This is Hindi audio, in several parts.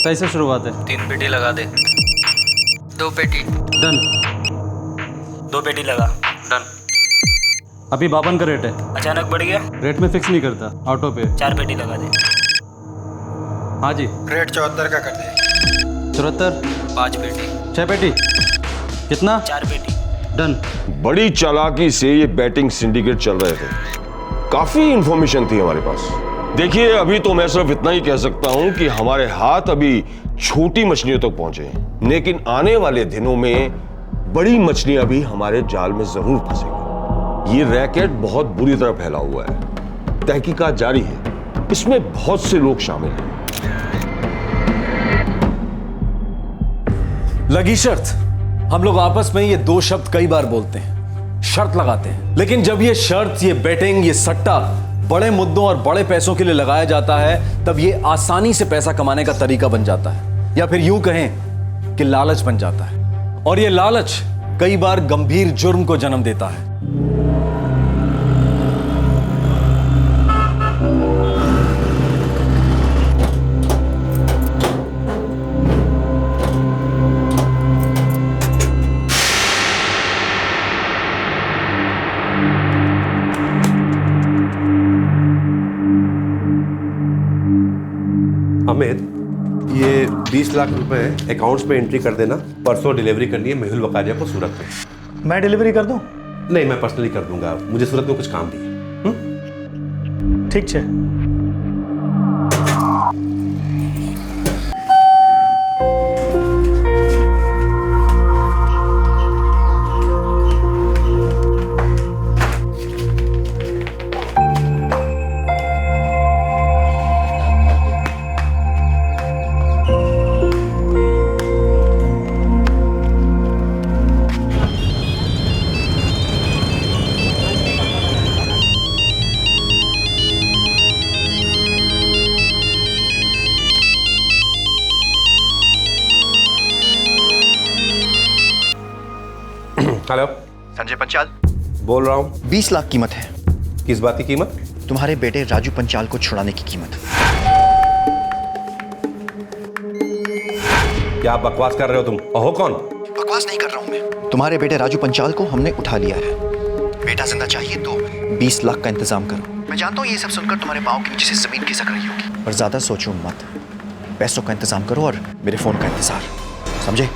कैसे शुरुआत है? 3 पेटी लगा दे। 2 पेटी। डन। 2 पेटी लगा। डन। अभी 52 का रेट है। अचानक बढ़ गया? रेट में फिक्स नहीं करता, ऑटो पे। 4 पेटी लगा दे। हाँ जी। रेट 74 का कर दे। 74। 5 पेटी। 6 पेटी। कितना? 4 पेटी। डन। बड़ी चालाकी से ये बैटिंग सिंडिकेट चल रहे थे, काफी इंफॉर्मेशन थी हमारे पास। देखिए, अभी तो मैं सिर्फ इतना ही कह सकता हूं कि हमारे हाथ अभी छोटी मछलियों तक पहुंचे हैं, लेकिन आने वाले दिनों में बड़ी मछलियां भी हमारे जाल में जरूर फंसेंगी। ये रैकेट बहुत बुरी तरह फैला हुआ है, तहकीकात जारी है, इसमें बहुत से लोग शामिल हैं। लगी शर्त। हम लोग आपस में ये 2 शब्द कई बार बोलते हैं, शर्त लगाते हैं, लेकिन जब ये शर्त, ये बेटिंग, ये सट्टा बड़े मुद्दों और बड़े पैसों के लिए लगाया जाता है, तब ये आसानी से पैसा कमाने का तरीका बन जाता है, या फिर यूं कहें कि लालच बन जाता है। और ये लालच कई बार गंभीर जुर्म को जन्म देता है। अमित, ये 20 लाख रुपए अकाउंट्स पे एंट्री कर देना। परसों डिलीवरी करनी है मेहुल वकारिया को सूरत में। मैं डिलीवरी कर दूं? नहीं, मैं पर्सनली कर दूंगा, मुझे सूरत में कुछ काम भी है। ठीक है। हेलो, संजय पंचाल बोल रहा हूँ। 20 लाख कीमत है। किस बात की कीमत? तुम्हारे बेटे राजू पंचाल को छुड़ाने की कीमत। क्या आप बकवास कर रहे हो तुम? ओहो, कौन? बकवास नहीं कर रहा हूं मैं। तुम्हारे बेटे राजू पंचाल को हमने उठा लिया है। बेटा जिंदा चाहिए तो 20 लाख का इंतजाम करो। मैं जानता हूँ ये सब सुनकर तुम्हारे पाँव के नीचे से जमीन खिसक रही होगी, पर ज्यादा सोचो मत। पैसों का इंतजाम करो और मेरे फोन का इंतजार, समझे?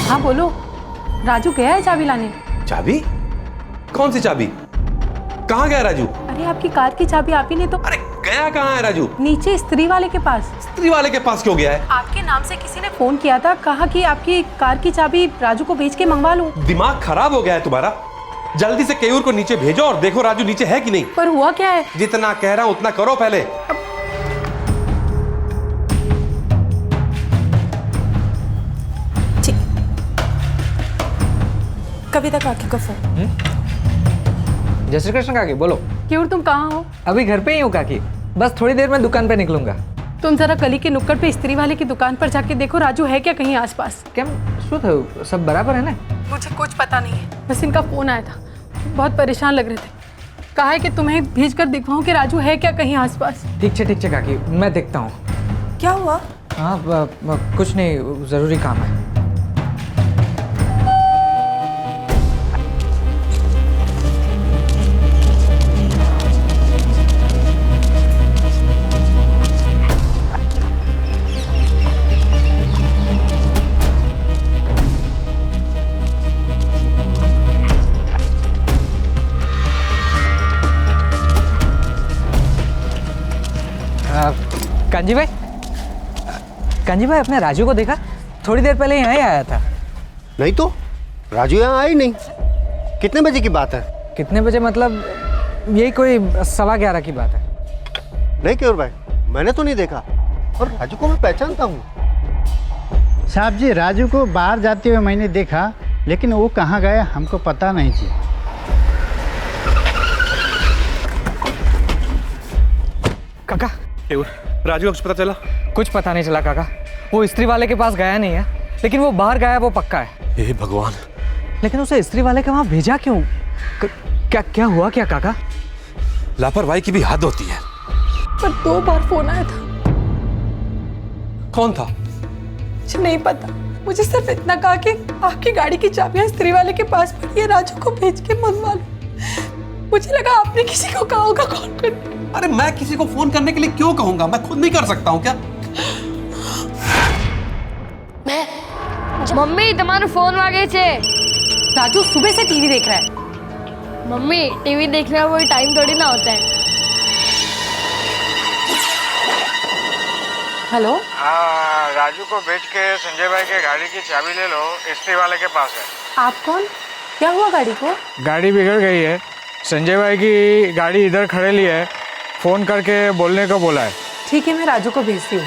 हाँ बोलो, राजू गया है चाबी लाने। चाबी? कौन सी चाबी? कहाँ गया राजू? अरे आपकी कार की चाबी आप ही ने तो। अरे गया कहाँ है राजू? नीचे स्त्री वाले के पास। स्त्री वाले के पास क्यों गया है? आपके नाम से किसी ने फोन किया था, कहा कि आपकी कार की चाबी राजू को बेच के मंगवा लूं। दिमाग खराब हो गया है तुम्हारा? जल्दी से केयूर को नीचे भेजो और देखो राजू नीचे है कि नहीं। पर हुआ क्या है? जितना कह रहा हूं उतना करो पहले। कविता काकी का फोन। जय श्री कृष्ण काकी, बोलो। क्यों, तुम कहाँ हो? अभी घर पे ही हूँ काकी, बस थोड़ी देर में दुकान पे निकलूंगा। तुम जरा गली के नुक्कड़ पे स्त्री वाले की दुकान पर जाके देखो, राजू है क्या कहीं आसपास। क्या शुद्ध है? सब बराबर है ना? मुझे कुछ पता नहीं है, बस इनका फोन आया था, बहुत परेशान लग रहे थे। कहा है कि तुम्हें भेज कर दिखवाऊं कि राजू है क्या कहीं आसपास। ठीक है काकी, मैं देखता हूँ। क्या हुआ? हाँ कुछ नहीं, जरूरी काम है। कांजी भाई अपने राजू को देखा? थोड़ी देर पहले यहाँ ही आया था। नहीं तो राजू यहाँ आया ही नहीं। कितने बजे की बात है? कितने बजे मतलब यही कोई 11:15 की बात है। नहीं केयूर भाई, मैंने तो नहीं देखा, और राजू को मैं पहचानता हूँ। साहब जी, राजू को बाहर जाते हुए मैंने देखा, लेकिन वो कहाँ गया हमको पता नहीं जी। काका राजू को कुछ पता चला? कुछ पता नहीं चला काका। वो इस्त्री वाले के पास गया नहीं है, लेकिन वो बाहर गया है, वो पक्का है। हे भगवान। लेकिन उसे इस्त्री वाले के वहाँ भेजा क्यों? क्या हुआ क्या काका? लापरवाही की भी हद होती है। पर 2 बार फोन आया था। कौन था? मुझे नहीं पता, मुझे सिर्फ इतना कहा कि आपकी गाड़ी की चाबियां इस्त्री वाले के पास पड़ी है, राजू को भेज के मंगवा लो। मुझे लगा आपने किसी को कहा होगा कॉल करने। अरे मैं किसी को फोन करने के लिए क्यों कहूंगा? मैं खुद नहीं कर सकता हूँ क्या? मम्मी तुम्हारे फोन मांगे थे। राजू सुबह से टीवी देख रहा है। मम्मी टीवी देखने का कोई टाइम थोड़ी ना होता है। हेलो। हाँ, राजू को भेज के संजय भाई के गाड़ी की चाबी ले लो, इस्त्री वाले के पास है। आप कौन? क्या हुआ गाड़ी को? गाड़ी बिगड़ गई है, संजय भाई की गाड़ी इधर खड़े ली है, फोन करके बोलने को बोला है। ठीक है, मैं राजू को भेजती हूँ।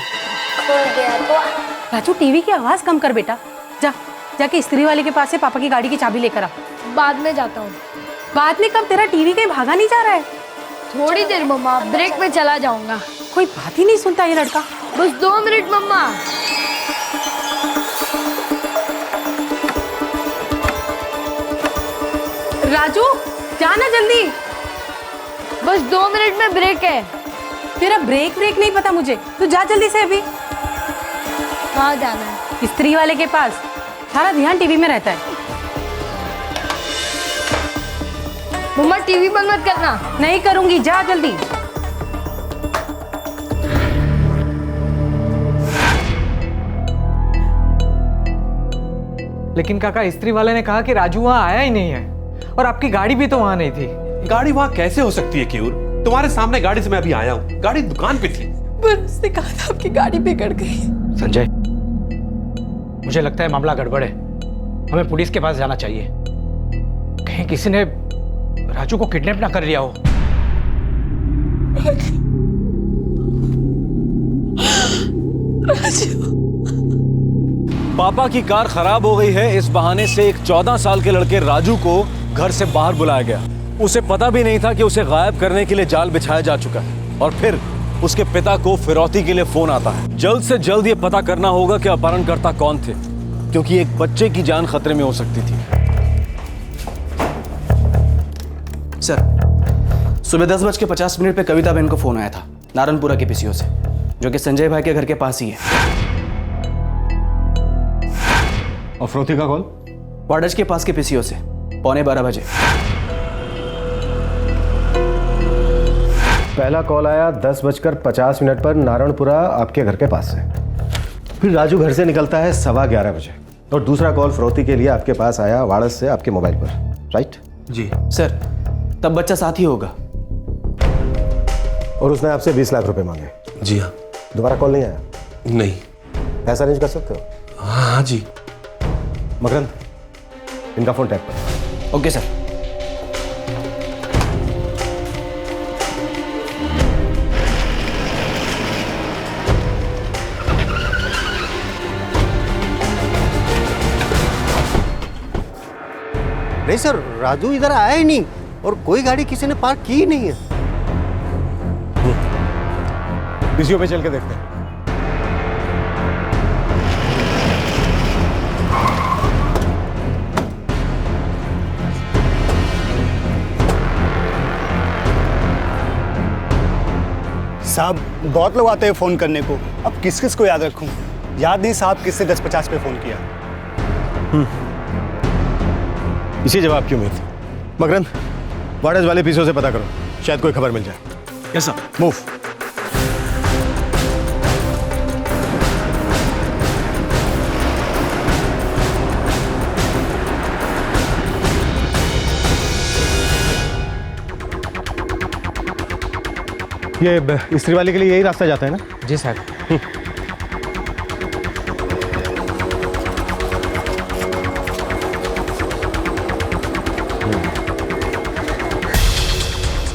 राजू टीवी की आवाज कम कर बेटा। जाके इस्त्री वाले के पास से पापा की गाड़ी की चाबी लेकर आ। बाद में जाता हूँ। बाद में कब? तेरा टीवी कहीं भागा नहीं जा रहा है? थोड़ी देर मम्मा, ब्रेक में चला जाऊंगा। कोई बात ही नहीं सुनता ये लड़का। बस 2 मिनट मम्मा। राजू जाना जल्दी। बस 2 मिनट में ब्रेक है। तेरा ब्रेक नहीं पता मुझे, तू जा जल्दी से अभी। कहाँ जाना है? इस्त्री वाले के पास। सारा ध्यान टीवी में रहता है। मम्मा टीवी बंद मत करना। नहीं करूंगी, जा जल्दी। लेकिन काका इस्त्री वाले ने कहा कि राजू वहाँ आया ही नहीं है, और आपकी गाड़ी भी तो वहाँ नहीं थी। गाड़ी वहाँ कैसे हो सकती है क्यूर? तुम्हारे सामने गाड़ी से मैं अभी आया हूँ, गाड़ी दुकान पे थी। पर उसने कहा था आपकी गाड़ी बिगड़ गई। संजय, मुझे लगता है मामला गड़बड़ है, हमें पुलिस के पास जाना चाहिए। कहीं किसी ने राजू को किडनैप ना कर लिया हो। पापा की कार खराब हो गई है, इस बहाने से एक 14 साल के लड़के राजू को घर से बाहर बुलाया गया। उसे पता भी नहीं था कि उसे गायब करने के लिए जाल बिछाया जा चुका है। और फिर उसके पिता को फिरौती के लिए फोन आता है। जल्द से जल्द ये पता करना होगा कि अपहरणकर्ता कौन थे, क्योंकि एक बच्चे की जान खतरे में हो सकती थी। सर, सुबह 10:50 पे कविता बहन को फोन आया था नारायणपुरा के पीसीओ से, जो कि संजय भाई के घर के पास ही है। और फिरौती का कॉल? वाडज के पास के पीसीओ से 11:15 बजे। पहला कॉल आया 10:50 पर नारायणपुरा आपके घर के पास से। फिर राजू घर से निकलता है 11:15 बजे, और दूसरा कॉल फिरौती के लिए आपके पास आया वाड़ज से आपके मोबाइल पर, राइट? जी सर, तब बच्चा साथ ही होगा। और उसने आपसे 20 लाख रुपए मांगे? जी हाँ। दोबारा कॉल नहीं आया? नहीं। पैसा अरेंज कर सकते हो? हाँ जी। मकरंद, इनका फोन टैप कर। Okay sir. नहीं सर, राजू इधर आया ही नहीं, और कोई गाड़ी किसी ने पार्क की ही नहीं है। पीसीओ पे चल के देखते हैं। साहब बहुत लोग आते हैं फ़ोन करने को, अब किस किस को याद रखूं? याद नहीं साहब किससे 10:50 पे फ़ोन किया। इसी जवाब की उम्मीद थी। मकरंद, वाड़ज वाले पीसीओ से पता करो, शायद कोई खबर मिल जाए। Yes sir. मूव। ये इस्त्री वाले के लिए यही रास्ता जाता है ना? जी सर।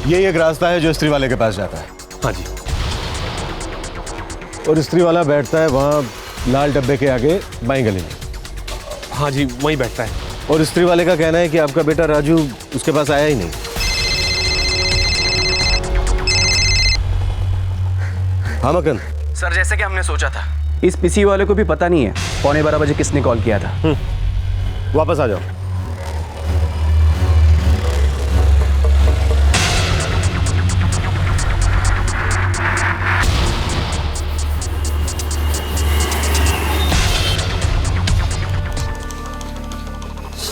ये एक रास्ता है जो इस्त्री वाले के पास जाता है। हाँ जी। और इस्त्री वाला बैठता है वहाँ लाल डब्बे के आगे बाईं गली में। हाँ जी, वहीं बैठता है। और इस्त्री वाले का कहना है कि आपका बेटा राजू उसके पास आया ही नहीं। हाँ मकन। सर जैसे कि हमने सोचा था, इस पीसी वाले को भी पता नहीं है 11:15 बजे किसने कॉल किया था। वापस आ जाओ।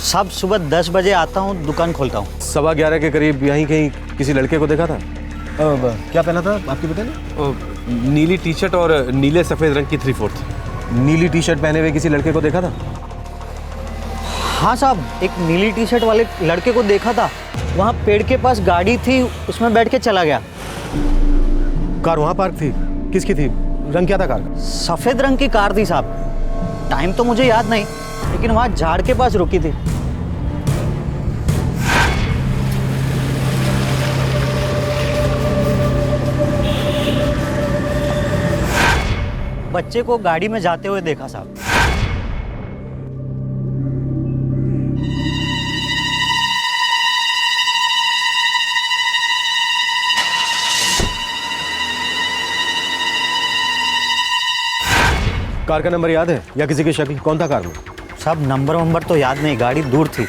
साहब सुबह 10 बजे आता हूँ, दुकान खोलता हूँ। 11:15 के करीब यहीं कहीं किसी लड़के को देखा था। क्या पहना था आपके बेटे ने? नीली टी शर्ट और नीले सफ़ेद रंग की 3/4। नीली टी शर्ट पहने हुए किसी लड़के को देखा था? हाँ साहब, एक नीली टी शर्ट वाले लड़के को देखा था। वहाँ पेड़ के पास गाड़ी थी, उसमें बैठ के चला गया। कार वहाँ पार्क थी? किसकी थी? रंग क्या था कार का? सफ़ेद रंग की कार थी साहब। टाइम तो मुझे याद नहीं, लेकिन वहाँ झाड़ के पास रुकी थी। बच्चे को गाड़ी में जाते हुए देखा साहब। कार का नंबर याद है या किसी की शक्ल? कौन था कार में? साहब नंबर तो याद नहीं, गाड़ी दूर थी।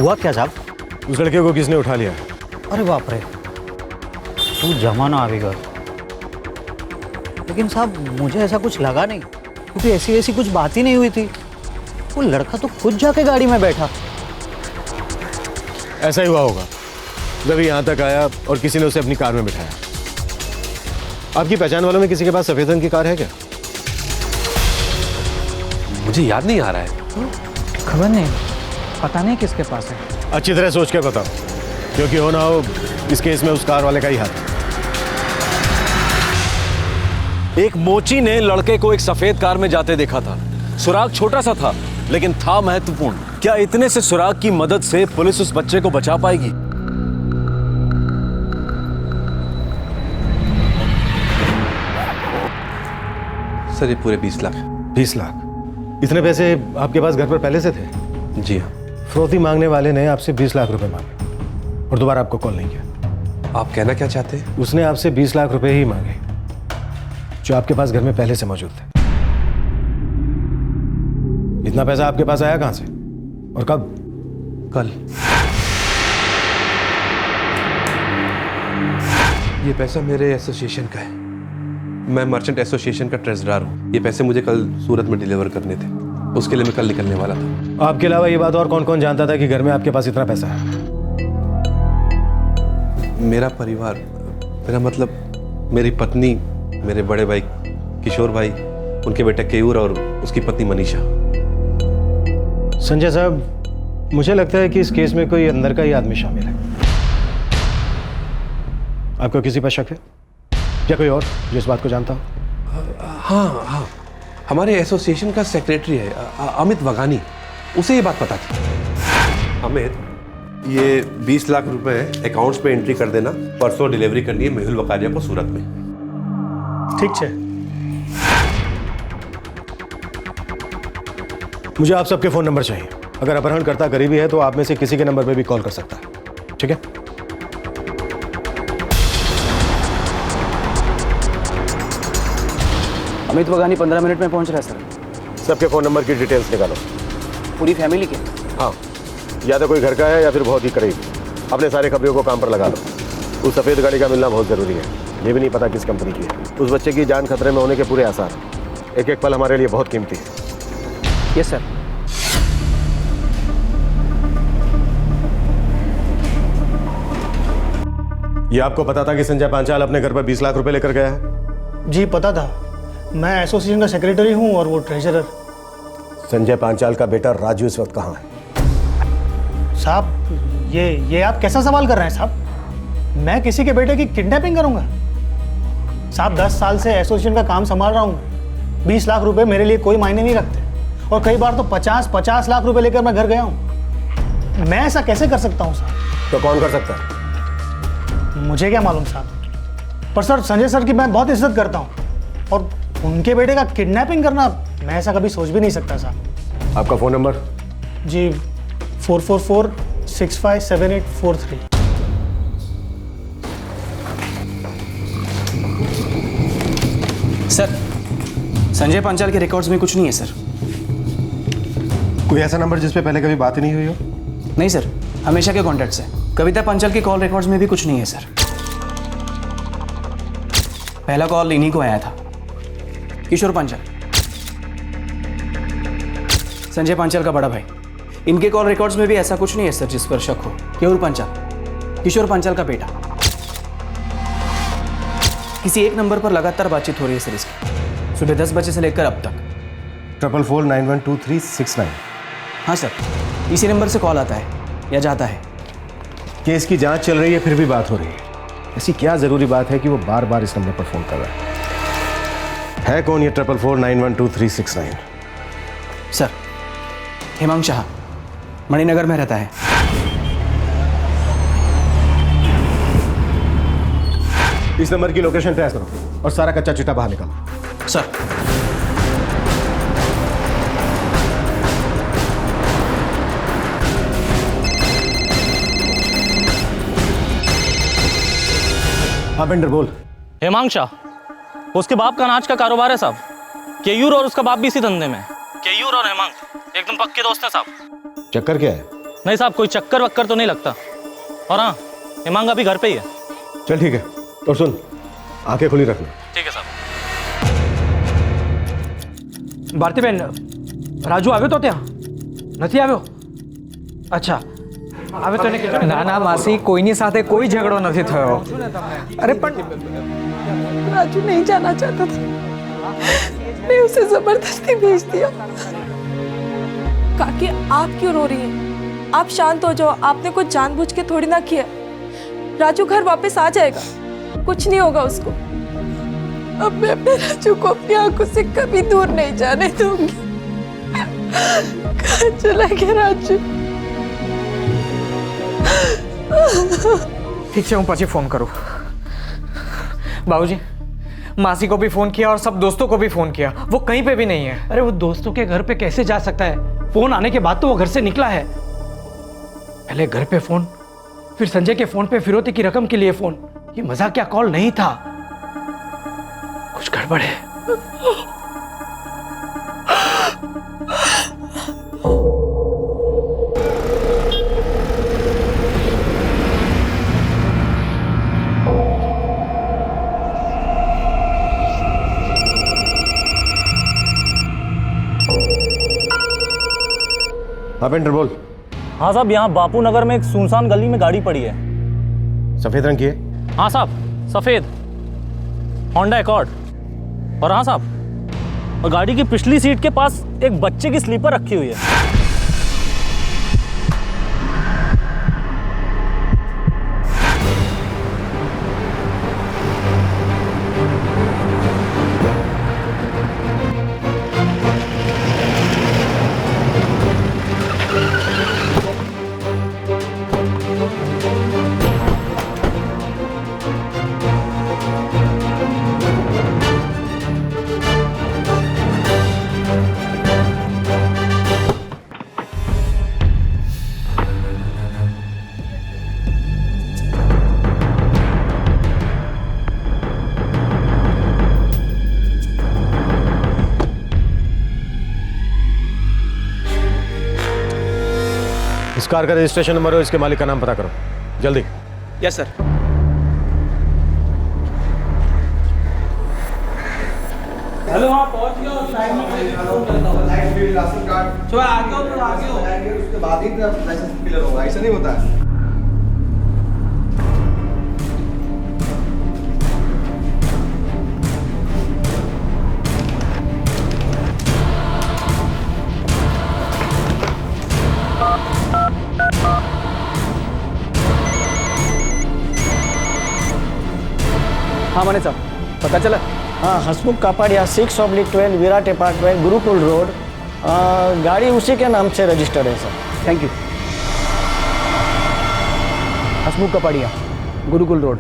हुआ क्या साहब? उस लड़के को किसने उठा लिया? अरे बाप रे, तू जमाना आवेगा। लेकिन साहब मुझे ऐसा कुछ लगा नहीं, क्योंकि ऐसी कुछ बात ही नहीं हुई थी। वो लड़का तो खुद जाके गाड़ी में बैठा। ऐसा ही हुआ होगा, जब यहाँ तक आया और किसी ने उसे अपनी कार में बिठाया। आपकी पहचान वालों में किसी के पास सफेद रंग की कार है क्या? मुझे याद नहीं आ रहा है। खबर नहीं, पता नहीं किसके पास है। अच्छी तरह सोच के बताओ, क्योंकि हो ना हो इस केस में उस कार वाले का ही हाथ है। एक मोची ने लड़के को एक सफेद कार में जाते देखा था। सुराग छोटा सा था, लेकिन था महत्वपूर्ण। क्या इतने से सुराग की मदद से पुलिस उस बच्चे को बचा पाएगी? सर ये पूरे 20 लाख। 20 लाख? इतने पैसे आपके पास घर पर पहले से थे? जी हाँ। फिरौती मांगने वाले ने आपसे 20 लाख रुपए मांगे और दोबारा आपको कॉल नहीं किया। आप कहना क्या चाहते हैं? उसने आपसे 20 लाख रुपए ही मांगे जो आपके पास घर में पहले से मौजूद थे। इतना पैसा आपके पास आया कहां से और कब? कल। ये पैसा मेरे एसोसिएशन का है। मैं मर्चेंट एसोसिएशन का ट्रेजरर हूँ। ये पैसे मुझे कल सूरत में डिलीवर करने थे, उसके लिए मैं कल निकलने वाला था। आपके अलावा ये बात और कौन कौन जानता था कि घर में आपके पास इतना पैसा है? मेरा परिवार, मेरा मतलब मेरी पत्नी, मेरे बड़े भाई किशोर भाई, उनके बेटे केयूर और उसकी पत्नी मनीषा। संजय साहब, मुझे लगता है कि इस केस में कोई अंदर का ही आदमी शामिल है। आपको किसी पर शक है या कोई और जो इस बात को जानता हो? हाँ, हमारे एसोसिएशन का सेक्रेटरी है अमित वगानी, उसे ये बात पता थी। अमित, ये 20 लाख रुपए अकाउंट्स पे एंट्री कर देना। परसों डिलीवरी करनी है मेहुल वकारिया को सूरत में। ठीक है। मुझे आप सबके फोन नंबर चाहिए। अगर अपहरणकर्ता करीबी है तो आप में से किसी के नंबर पे भी कॉल कर सकता है, ठीक है? अमित वगानी 15 मिनट में पहुंच रहा है सर। सबके फोन नंबर की डिटेल्स निकालो। पूरी फैमिली के? हाँ, या तो कोई घर का है या फिर बहुत ही करीब। अपने सारे खबरों को काम पर लगा लो। उस सफ़ेद गाड़ी का मिलना बहुत ज़रूरी है। ये भी नहीं पता किस कंपनी की है। उस बच्चे की जान खतरे में होने के पूरे आसार हैं। एक एक पल हमारे लिए बहुत कीमती है। Yes sir. ये आपको पता था कि संजय पांचाल अपने घर पर 20 लाख रुपए लेकर गया है? जी पता था। मैं एसोसिएशन का सेक्रेटरी हूँ और वो ट्रेजरर। संजय पांचाल का बेटा राजू इस वक्त कहाँ है? साहब ये आप कैसा सवाल कर रहे हैं साहब? मैं किसी के बेटे की किडनैपिंग करूंगा? साहब 10 साल से एसोसिएशन का काम संभाल रहा हूँ। 20 लाख रुपए मेरे लिए कोई मायने नहीं रखते, और कई बार तो 50 लाख रुपए लेकर मैं घर गया हूँ। मैं ऐसा कैसे कर सकता हूँ साहब? तो कौन कर सकता है? मुझे क्या मालूम साहब, पर सर संजय सर की मैं बहुत इज्जत करता हूँ, और उनके बेटे का किडनैपिंग करना मैं ऐसा कभी सोच भी नहीं सकता साहब। आपका फ़ोन नंबर? जी 444-657843। सर संजय पांचाल के रिकॉर्ड्स में कुछ नहीं है सर। कोई ऐसा नंबर जिस पे पहले कभी बात ही नहीं हुई हो? नहीं सर, हमेशा के कॉन्टैक्ट्स है। कविता पांचाल के कॉल रिकॉर्ड्स में भी कुछ नहीं है सर। पहला कॉल इन्हीं को आया था, किशोर पांचाल, संजय पांचाल का बड़ा भाई। इनके कॉल रिकॉर्ड्स में भी ऐसा कुछ नहीं है सर जिस पर शक हो। केयूर पांचाल, किशोर पांचाल का बेटा। किसी एक नंबर पर लगातार बातचीत हो रही है सर इसकी, सुबह 10 बजे से लेकर अब तक। 4449123969। हाँ सर, इसी नंबर से कॉल आता है या जाता है। केस की जांच चल रही है फिर भी बात हो रही है। ऐसी क्या जरूरी बात है कि वो बार बार इस नंबर पर फोन कर रहा है कौन ये 4449123969? सर हेमांग शाह, मणिनगर में रहता है। इस नंबर की लोकेशन ट्रेस करो और सारा कच्चा चिट्ठा बाहर निकालो। सर हाँ बेंडर बोल। हेमांग शाह, उसके बाप का अनाज का कारोबार है साहब। केयूर और उसका बाप भी इसी धंधे में। केयूर और हेमांग एकदम पक्के दोस्त हैं साहब। चक्कर क्या है? नहीं साहब, कोई चक्कर वक्कर तो नहीं लगता। और हाँ, हेमांग अभी घर पे ही है। चल ठीक है, और सुन, आंखें खुली रखना। ठीक है साहब। भारती बहन, राजू आवे तो ત્યાં નથી આવ્યો? અચ્છા, આવે તો ને કે ના ના માસી, કોઈની સાથે કોઈ ઝઘડો નથી થયો। અરે પણ राजू नहीं जाना चाहता था, मैं उसे जबरदस्ती भेज दिया। काकी आप क्यों रो रही हैं? आप शांत हो जाओ, आपने कुछ जानबूझ के थोड़ी ना किया। राजू घर वापस आ जाएगा, कुछ नहीं होगा उसको। अब मैं अपने राजू को अपनी आंखों से कभी दूर नहीं जाने दूंगी। कहाँ चला गया राजू? ठीक है, હું પછી फोन करूँ। बाबूजी, मासी को भी फोन किया और सब दोस्तों को भी फोन किया, वो कहीं पे भी नहीं है। अरे वो दोस्तों के घर पे कैसे जा सकता है? फोन आने के बाद तो वो घर से निकला है। पहले घर पे फोन, फिर संजय के फोन पे फिरौती की रकम के लिए फोन। ये मजाकिया कॉल नहीं था, कुछ गड़बड़ है। हाँ बेंडर बोल। हाँ साहब, यहाँ बापू नगर में एक सुनसान गली में गाड़ी पड़ी है। सफेद रंग की है? हाँ साहब, सफेद होंडा एकॉर्ड। और हाँ साहब, और गाड़ी की पिछली सीट के पास एक बच्चे की स्लीपर रखी हुई है। इस कार का रजिस्ट्रेशन नंबर और इसके मालिक का नाम पता करो जल्दी। Yes sir. हेलो, हाँ पहुंच गया। उसके बाद ही लाइसेंस क्लियर होगा, ऐसा नहीं होता है। हाँ माने साहब, पता चला? हाँ, हसमुख कापड़िया 6/12 विराट अपार्टमेंट गुरुकुल रोड। गाड़ी उसी के नाम से रजिस्टर्ड है sir. Thank you. Hasmukh Kapadia, Gurukul road.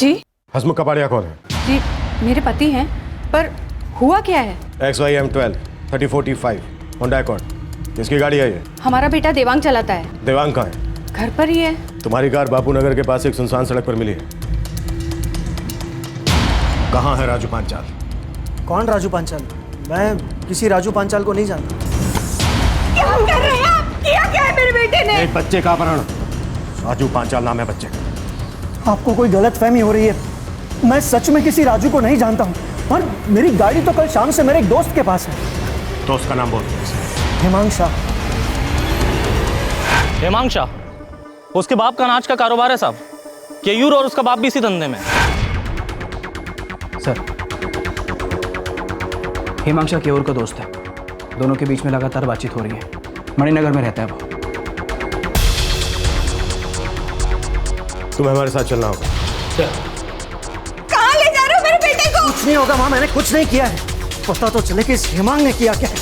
जी हसमुख कपाड़िया कौन है? जी मेरे पति हैं, पर हुआ क्या है? XYM12 3045 Honda accord. किसकी गाड़ी है ये? हमारा बेटा देवांग चलाता है। देवांग कहाँ है? घर पर ही है। तुम्हारी कार बापू नगर के पास एक सुनसान सड़क पर मिली है। कहाँ है राजू पांचाल? कौन राजू पांचाल? मैं किसी राजू पांचाल को नहीं जानता। क्या कर रहे हैं आप? किया क्या है मेरे बेटे ने? एक बच्चे का अपहरण। राजू पांचाल नाम है बच्चे का। आपको कोई गलतफहमी हो रही है। मैं सच में किसी राजू को नहीं जानता हूँ, और मेरी गाड़ी तो कल शाम से मेरे एक दोस्त के पास है। दोस्त का नाम बोल। हेमांग शाह। हेमांग शाह, उसके बाप का अनाज का कारोबार है साहब। केयूर और उसका बाप भी इसी धंधे में है। सर, हेमांग शाह केयूर का दोस्त है। दोनों के बीच में लगातार बातचीत हो रही है। मणिनगर में रहता है वो। तुम्हें हमारे साथ चलना होगा। कहाँ ले जा रहे हो मेरे बेटे को? कुछ नहीं होगा माँ, मैंने कुछ नहीं किया है। पता तो चले कि इस हेमांग ने किया क्या है।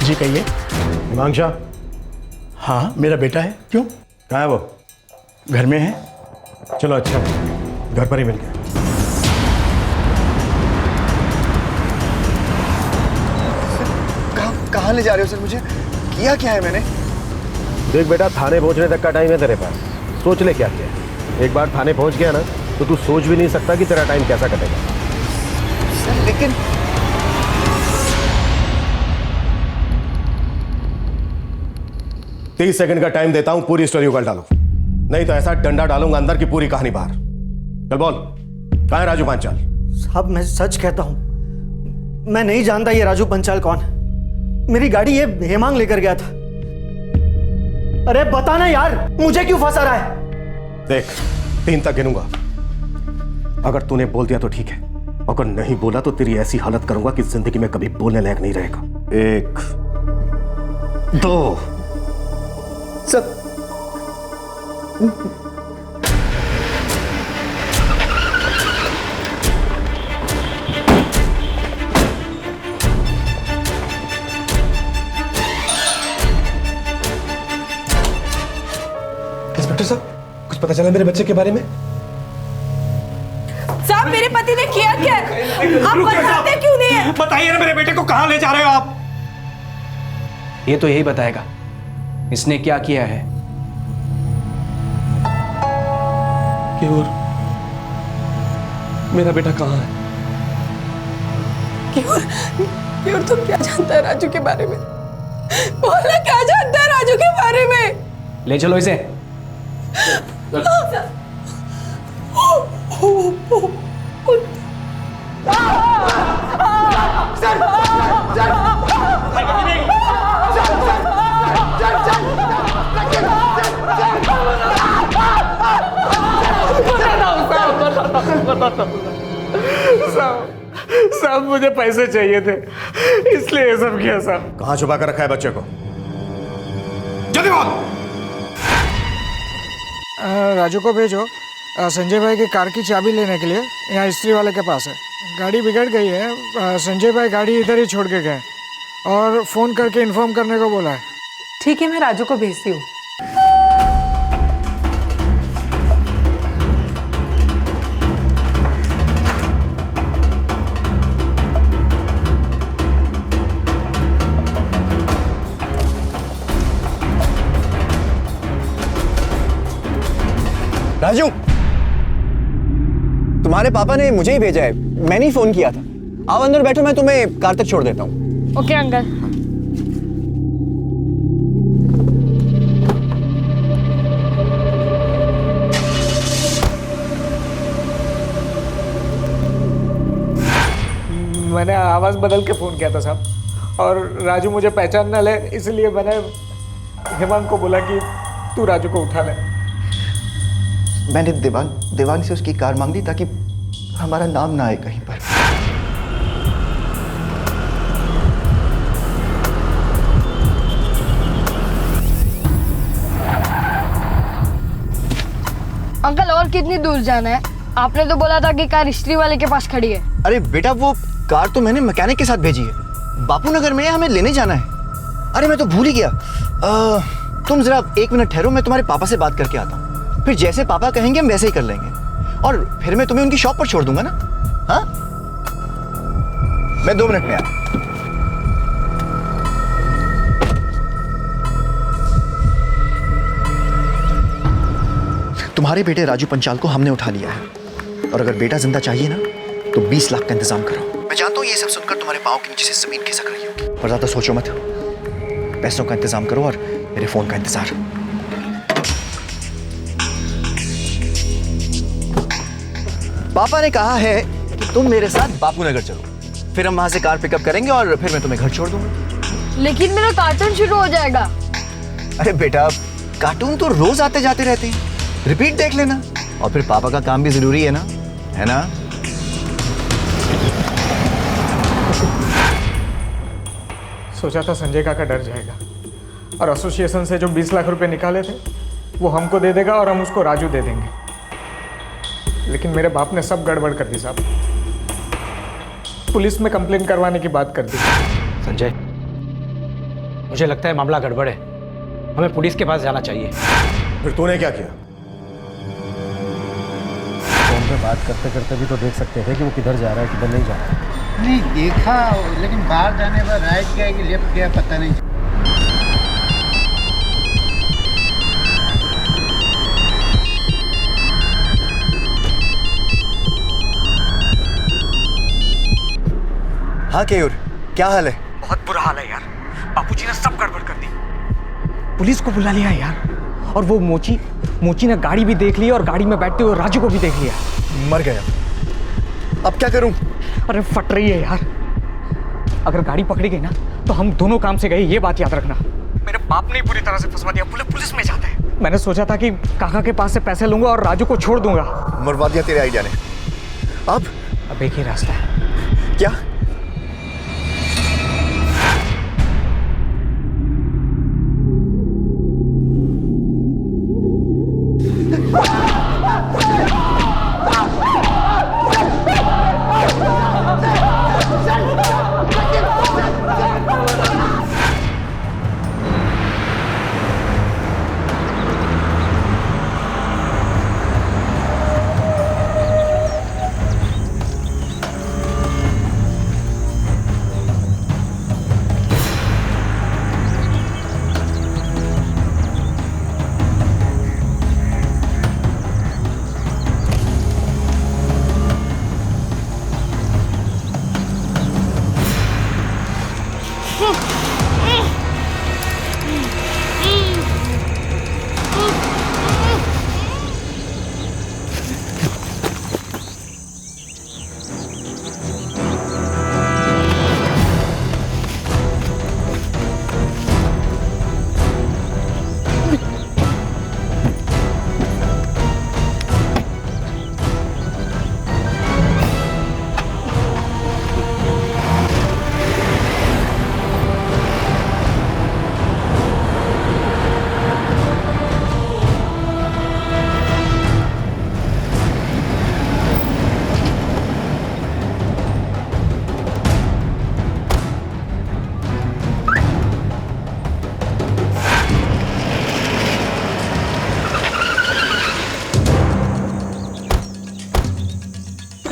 जी कहिए। हेमांग शाह? हाँ मेरा बेटा है। क्यों? कहाँ है वो? घर में है। चलो अच्छा, घर पर ही मिल गया। कहाँ ले जा रहे हो सर? मुझे किया क्या है मैंने? देख बेटा, थाने पहुंचने तक का टाइम है तेरे पास। सोच ले क्या किया है। एक बार थाने पहुंच गया ना तो तू सोच भी नहीं सकता कि तेरा टाइम कैसा कटेगा। सर लेकिन 30 सेकंड का टाइम देता हूं, पूरी स्टोरी उगल डालो, नहीं तो ऐसा डंडा डालूंगा अंदर की पूरी कहानी बाहर। चल बोल, कहाँ है राजू पांचाल? साहब मैं सच कहता हूं, मैं नहीं जानता ये राजू पंचाल कौन है। मेरी गाड़ी ये हेमांग लेकर गया था। अरे बताना यार, मुझे क्यों फंसा रहा है? देख, 3 तक गिनूंगा। अगर तूने बोल दिया तो ठीक है, अगर नहीं बोला तो तेरी ऐसी हालत करूंगा कि जिंदगी में कभी बोलने लायक नहीं रहेगा। 1 2 सर इंस्पेक्टर साहब, कुछ पता चला मेरे बच्चे के बारे में? साहब मेरे पति ने किया क्या? आप बताते क्यों नहीं है? बताइए ना, मेरे बेटे को कहाँ ले जा रहे हो आप? ये तो यही बताएगा इसने क्या किया है। केयूर, मेरा बेटा कहाँ है? केयूर तुम क्या जानता है राजू के बारे में? बोलना, क्या जानता है राजू के बारे में? ले चलो इसे। साहब मुझे पैसे चाहिए थे, इसलिए ये सब किया साहब। कहाँ छुपा कर रखा है बच्चे को? जल्दी बोल। राजू को भेजो संजय भाई की कार की चाबी लेने के लिए, यहाँ इस्त्री वाले के पास है। गाड़ी बिगड़ गई है, संजय भाई गाड़ी इधर ही छोड़ के गए और फ़ोन करके इन्फॉर्म करने को बोला है। ठीक है, मैं राजू को भेजती हूँ। राजू, तुम्हारे पापा ने मुझे ही भेजा है, मैंने ही फोन किया था। आओ अंदर बैठो, मैं तुम्हें कार तक छोड़ देता हूँ। Okay uncle. मैंने आवाज़ बदल के फ़ोन किया था साहब, और राजू मुझे पहचान न ले इसलिए मैंने हेमांग को बोला कि तू राजू को उठा ले। मैंने देवांग से उसकी कार मांग ली ताकि हमारा नाम ना आए कहीं पर। अंकल और कितनी दूर जाना है? आपने तो बोला था कि कार इस्त्री वाले के पास खड़ी है। अरे बेटा वो कार तो मैंने मैकेनिक के साथ भेजी है, बापू नगर में हमें लेने जाना है। अरे मैं तो भूल ही गया। तुम जरा 1 मिनट ठहरो, मैं तुम्हारे पापा से बात करके आता हूँ, फिर जैसे पापा कहेंगे हम वैसे ही कर लेंगे, और फिर मैं तुम्हें उनकी शॉप पर छोड़ दूंगा ना। हाँ, मैं 2 मिनट में आया। तुम्हारे बेटे राजू पंचाल को हमने उठा लिया है, और अगर बेटा जिंदा चाहिए ना तो 20 लाख का इंतजाम करो। मैं जानता हूँ ये सब सुनकर तुम्हारे पाँव के नीचे से जमीन खिसक रही होगी, पर ज्यादा सोचो मत। पैसों का इंतजाम करो और मेरे फोन का इंतजार। पापा ने कहा है कि तुम मेरे साथ बापू नगर चलो, फिर हम वहां से कार पिकअप करेंगे और फिर मैं तुम्हें घर छोड़ दूंगा। लेकिन मेरा कार्टून शुरू हो जाएगा। अरे बेटा, कार्टून तो रोज आते जाते रहते हैं, रिपीट देख लेना, और फिर पापा का काम भी जरूरी है ना, है ना? सोचा था संजय काका डर जाएगा और एसोसिएशन से जो 20 लाख रुपए निकाले थे वो हमको दे देगा और हम उसको राजू दे देंगे, लेकिन मेरे बाप ने सब गड़बड़ कर दी साहब। पुलिस में कंप्लेन करवाने की बात कर दी। संजय, मुझे लगता है मामला गड़बड़ है, हमें पुलिस के पास जाना चाहिए। फिर तूने क्या किया? फोन पे बात करते करते भी तो देख सकते थे कि वो किधर जा रहा है किधर नहीं जा रहा है। नहीं देखा, लेकिन बाहर जाने पर राइट गया कि लेफ्ट गया पता नहीं। हाँ केयूर, क्या हाल है? बहुत बुरा हाल है यार, बापूजी ने सब गड़बड़ कर दी। पुलिस को बुला लिया यार, और वो मोची ने गाड़ी भी देख ली और गाड़ी में बैठते हुए राजू को भी देख लिया। मर गया, अब क्या करूं? अरे फट रही है यार, अगर गाड़ी पकड़ी गई ना तो हम दोनों काम से गए, ये बात याद रखना। मेरे बाप ने पूरी तरह से फंसवा दिया, पुलिस में जाता है। मैंने सोचा था कि काका के पास से पैसे लूंगा और राजू को छोड़ दूंगा। मरवा दिया तेरे आइडिया ने। अब एक ही रास्ता है। क्या?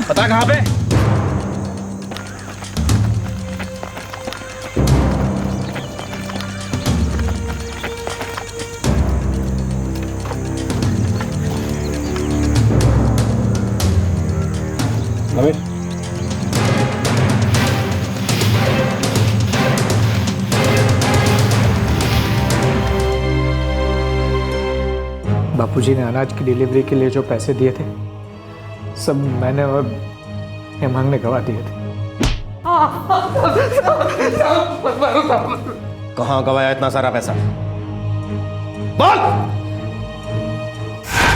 पता कहाँ पे? अमित, बापूजी ने अनाज की डिलीवरी के लिए जो पैसे दिए थे सब मैंने और हेमांग ने गवा दिए थे। कहाँ गवाया इतना सारा पैसा? बोल!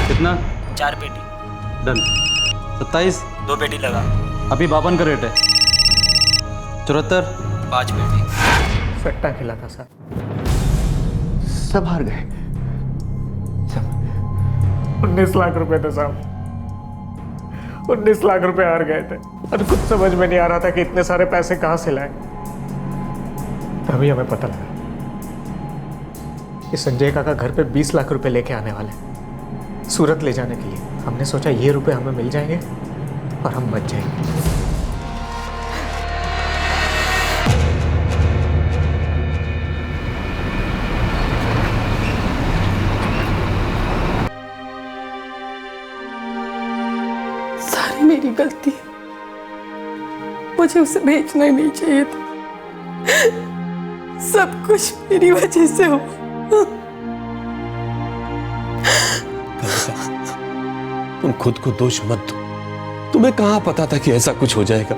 कितना? 4 पेटी। डन। 27। 2 पेटी लगा। अभी 52 का रेट है। 74। 5 पेटी। सट्टा खेला था सर। सब हार गए। 19 लाख रुपए थे साहब। 19 लाख रुपए हार गए थे और कुछ समझ में नहीं आ रहा था कि इतने सारे पैसे कहां से लाए। तभी हमें पता लगा कि संजय काका घर पे 20 लाख रुपए लेके आने वाले हैं सूरत ले जाने के लिए। हमने सोचा ये रुपए हमें मिल जाएंगे और हम बच जाएंगे। सारी मेरी गलती है, मुझे उसे भेजना ही नहीं चाहिए था। सब कुछ मेरी वजह से हुआ। तुम खुद को दोष मत दो। तुम्हें कहां पता था कि ऐसा कुछ हो जाएगा?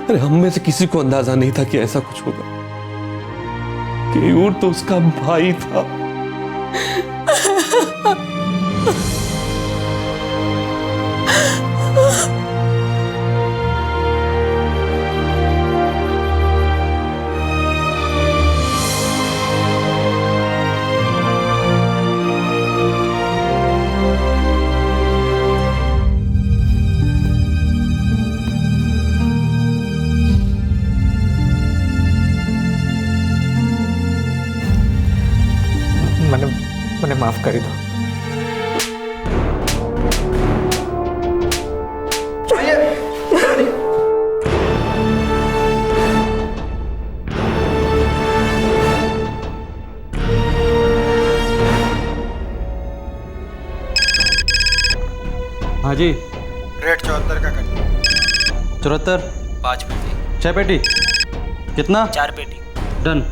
अरे हम में से किसी को अंदाजा नहीं था कि ऐसा कुछ होगा। केयूर तो उसका भाई था। મને માફ કરી દો। हाँ जी। रेट 74 का कर। 74 5 पेटी। 6 पेटी। कितना? 4 पेटी। डन।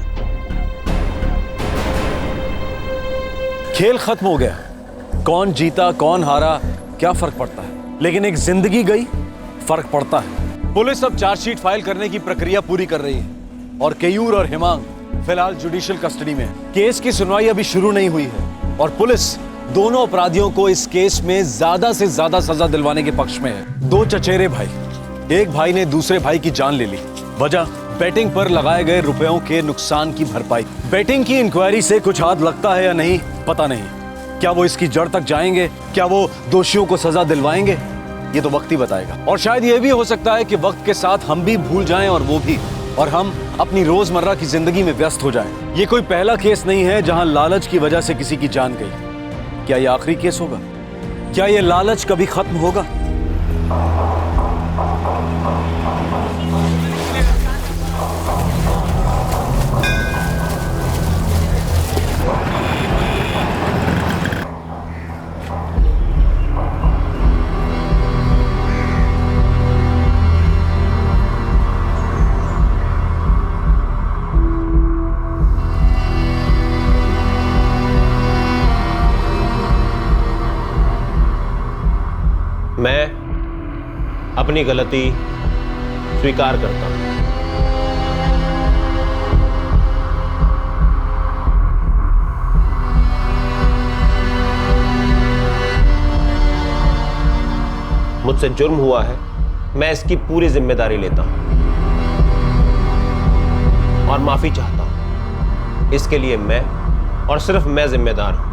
खेल खत्म हो गया। कौन जीता कौन हारा क्या फर्क पड़ता है, लेकिन एक जिंदगी गई फर्क पड़ता है। पुलिस अब चार्जशीट फाइल करने की प्रक्रिया पूरी कर रही है और केयूर और हिमांग फिलहाल जुडिशियल कस्टडी में है। केस की सुनवाई अभी शुरू नहीं हुई है और पुलिस दोनों अपराधियों को इस केस में ज्यादा से ज्यादा सजा दिलवाने के पक्ष में है। 2 चचेरे भाई, एक भाई ने दूसरे भाई की जान ले ली। वजह बेटिंग पर लगाए गए रुपयों के नुकसान की भरपाई। बेटिंग की इंक्वायरी से कुछ हाथ लगता है या नहीं पता नहीं। क्या वो इसकी जड़ तक जाएंगे? क्या वो दोषियों को सजा दिलवाएंगे? ये तो वक्त ही बताएगा। और शायद ये भी हो सकता है कि वक्त के साथ हम भी भूल जाएं और वो भी, और हम अपनी रोजमर्रा की जिंदगी में व्यस्त हो जाएं। ये कोई पहला केस नहीं है जहां लालच की वजह से किसी की जान गई। क्या ये आखिरी केस होगा? क्या ये लालच कभी खत्म होगा? मैं अपनी गलती स्वीकार करता हूं। मुझसे जुर्म हुआ है, मैं इसकी पूरी जिम्मेदारी लेता हूं और माफी चाहता हूं। इसके लिए मैं और सिर्फ मैं जिम्मेदार हूं।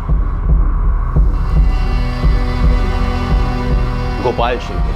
गोपाल शिंदे।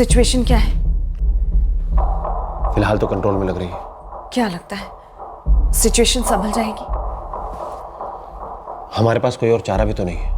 सिचुएशन क्या है? फिलहाल तो कंट्रोल में लग रही है। क्या लगता है सिचुएशन संभल जाएगी? हमारे पास कोई और चारा भी तो नहीं है।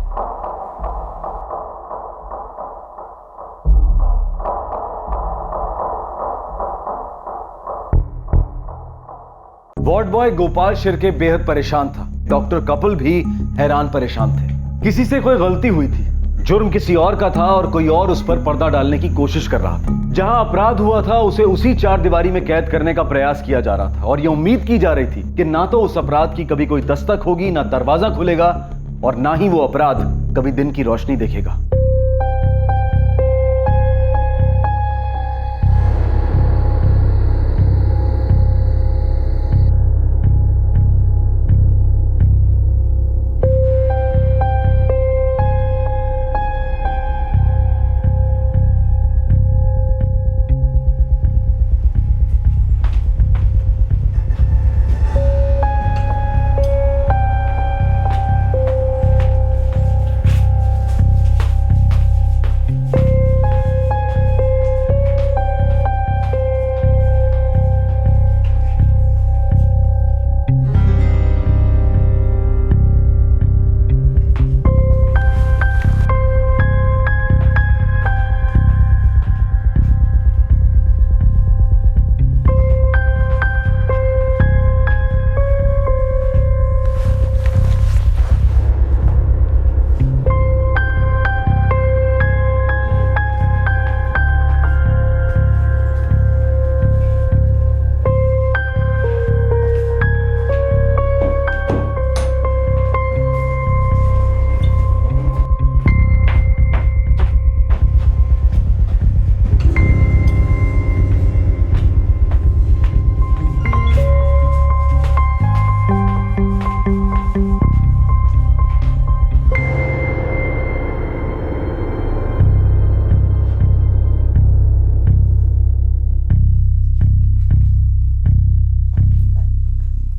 वार्ड बॉय गोपाल शिर्के बेहद परेशान था। डॉक्टर कपिल भी हैरान परेशान थे। किसी से कोई गलती हुई थी, जुर्म किसी और का था और कोई और उस पर पर्दा डालने की कोशिश कर रहा था। जहां अपराध हुआ था उसे उसी चार दीवारी में कैद करने का प्रयास किया जा रहा था और यह उम्मीद की जा रही थी कि ना तो उस अपराध की कभी कोई दस्तक होगी, ना दरवाजा खुलेगा और ना ही वो अपराध कभी दिन की रोशनी देखेगा।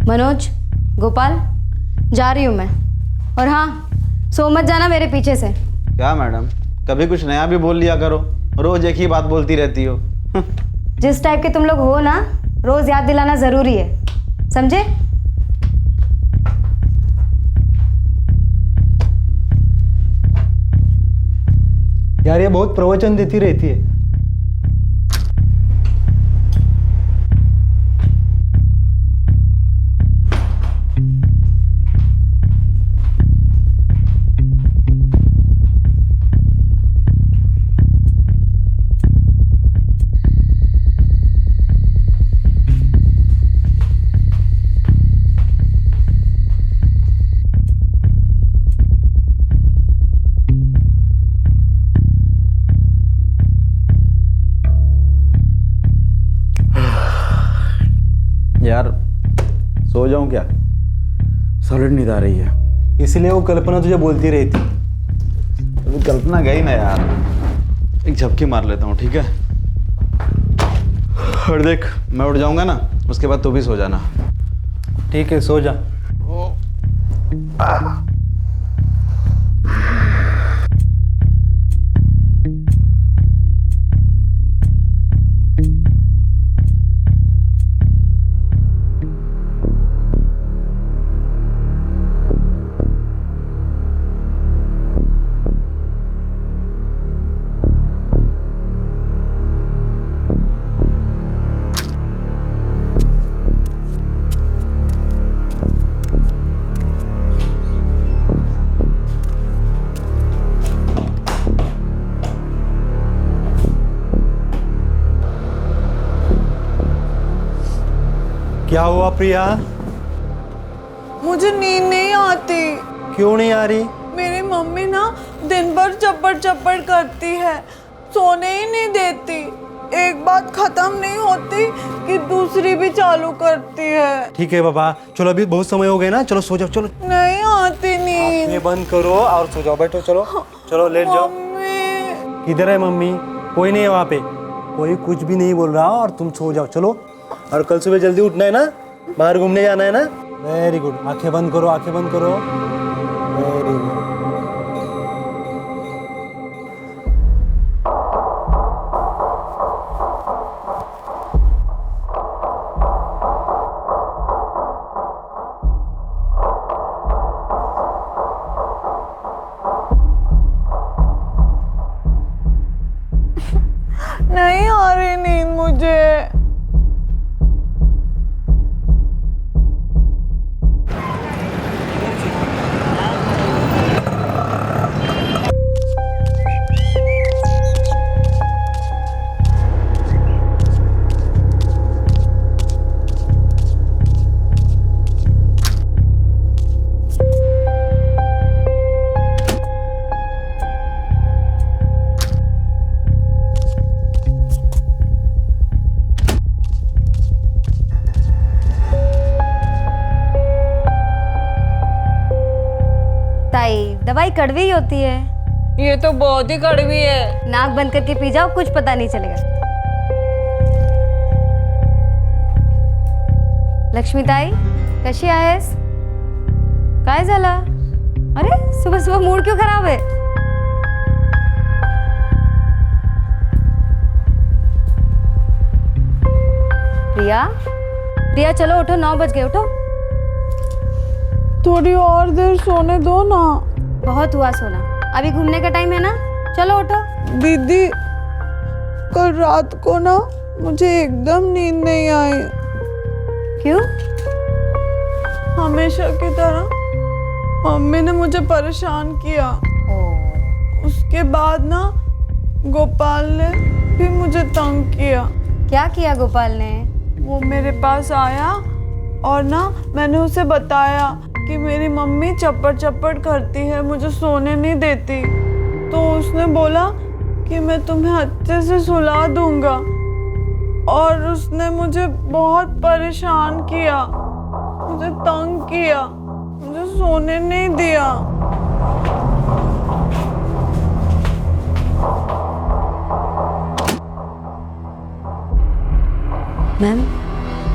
मनोज, गोपाल, जा रही हूँ मैं। और हाँ, सो मत जाना मेरे पीछे से। क्या मैडम, कभी कुछ नया भी बोल लिया करो, रोज एक ही बात बोलती रहती हो। जिस टाइप के तुम लोग हो ना, रोज याद दिलाना जरूरी है, समझे? यार ये बहुत प्रवचन देती रहती है। यार सो जाऊं क्या? सॉलिड नींद आ रही है। इसलिए वो कल्पना तुझे बोलती रही थी। अभी कल्पना गई ना यार, एक झपकी मार लेता हूँ, ठीक है? और देख, मैं उठ जाऊंगा ना, उसके बाद तू भी सो जाना। ठीक है, सो जा। क्या हुआ प्रिया? मुझे नींद नहीं आती। क्यों नहीं आ रही? मेरी मम्मी ना दिन भर चप्पड़ चप्पड़ करती है, सोने ही नहीं देती। एक बात खत्म नहीं होती कि दूसरी भी चालू करती है। ठीक है बाबा, चलो अभी बहुत समय हो गए ना, चलो सो जाओ। चलो, नहीं आती नींद। आँखें बंद करो और सो जाओ। बैठो, चलो चलो, लेट जाओ। किधर है मम्मी? कोई नहीं है वहाँ पे, कोई कुछ भी नहीं बोल रहा और तुम सो जाओ। चलो, और कल सुबह जल्दी उठना है ना, बाहर घूमने जाना है ना। वेरी गुड, आंखें बंद करो, आंखें बंद करो। Very good. ताई दवाई कड़वी ही होती है। ये तो बहुत ही कड़वी है। नाक बंद करके पी जाओ, कुछ पता नहीं चलेगा। लक्ष्मी ताई कशी आहेस? काय झालं? अरे सुबह सुबह मूड क्यों खराब है? प्रिया, प्रिया चलो उठो, 9 बज गए, उठो। थोड़ी और देर सोने दो ना। बहुत हुआ सोना, अभी घूमने का टाइम है ना, चलो उठो। दीदी कल रात को ना मुझे एकदम नींद नहीं आई। क्यों? हमेशा की तरह मम्मी ने मुझे परेशान किया। उसके बाद ना गोपाल ने भी मुझे तंग किया। क्या किया गोपाल ने? वो मेरे पास आया और ना मैंने उसे बताया कि मेरी मम्मी चप्पड़ चप्पड़ करती है, मुझे सोने नहीं देती। तो उसने बोला कि मैं तुम्हें अच्छे से सुला दूंगा और उसने मुझे बहुत परेशान किया, मुझे तंग किया, मुझे सोने नहीं दिया।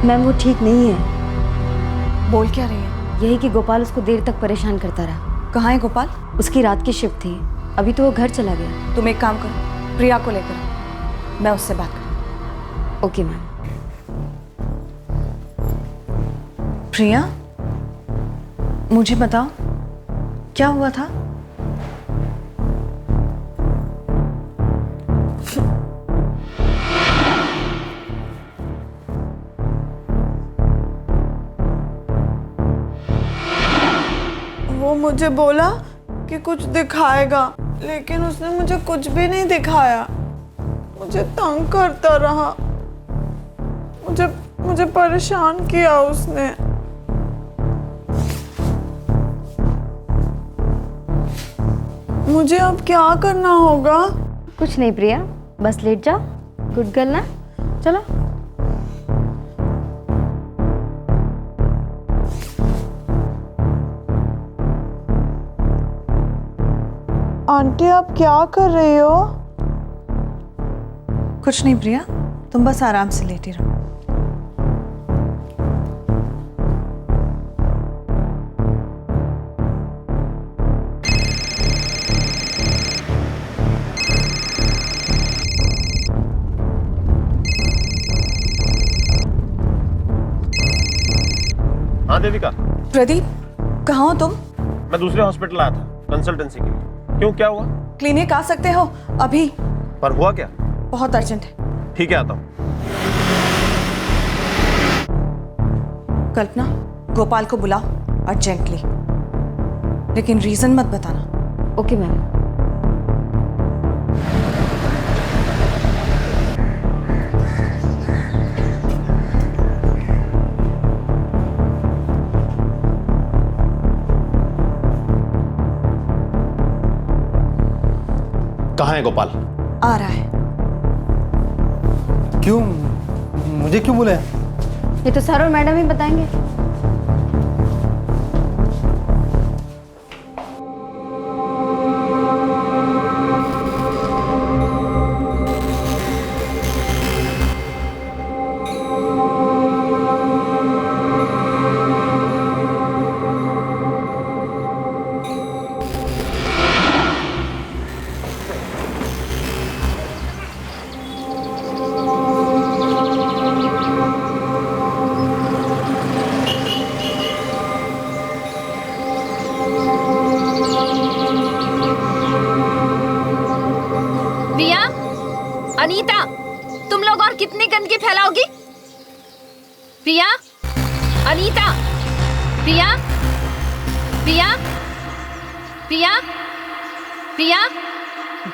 मैम वो ठीक नहीं है। बोल क्या रही है? यही कि गोपाल उसको देर तक परेशान करता रहा। कहाँ है गोपाल? उसकी रात की शिफ्ट थी, अभी तो वो घर चला गया। तुम एक काम करो, प्रिया को लेकर आओ, मैं उससे बात करूँ। Okay ma'am. प्रिया मुझे बताओ क्या हुआ था? वो मुझे बोला कि कुछ दिखाएगा, लेकिन उसने मुझे कुछ भी नहीं दिखाया। मुझे तंग करता रहा, मुझे परेशान किया उसने। मुझे अब क्या करना होगा? कुछ नहीं प्रिया, बस लेट जाओ। गुड गर्ल ना, चलो। आंटी आप क्या कर रही हो? कुछ नहीं प्रिया, तुम बस आराम से लेटी रहो। हाँ देविका। प्रदीप कहाँ हो तुम? मैं दूसरे हॉस्पिटल आया था कंसल्टेंसी के लिए। क्यों, क्या हुआ? क्लिनिक आ सकते हो अभी? पर हुआ क्या? बहुत अर्जेंट है। ठीक है, आता हूँ। कल्पना, गोपाल को बुलाओ अर्जेंटली, लेकिन रीजन मत बताना। Okay ma'am. कहाँ है गोपाल? आ रहा है। क्यों, मुझे क्यों बुलाया? ये तो सर और मैडम ही बताएंगे। अनीता, तुम लोग और कितनी गंदगी फैलाओगी? प्रिया, अनीता, प्रिया, प्रिया, प्रिया, प्रिया,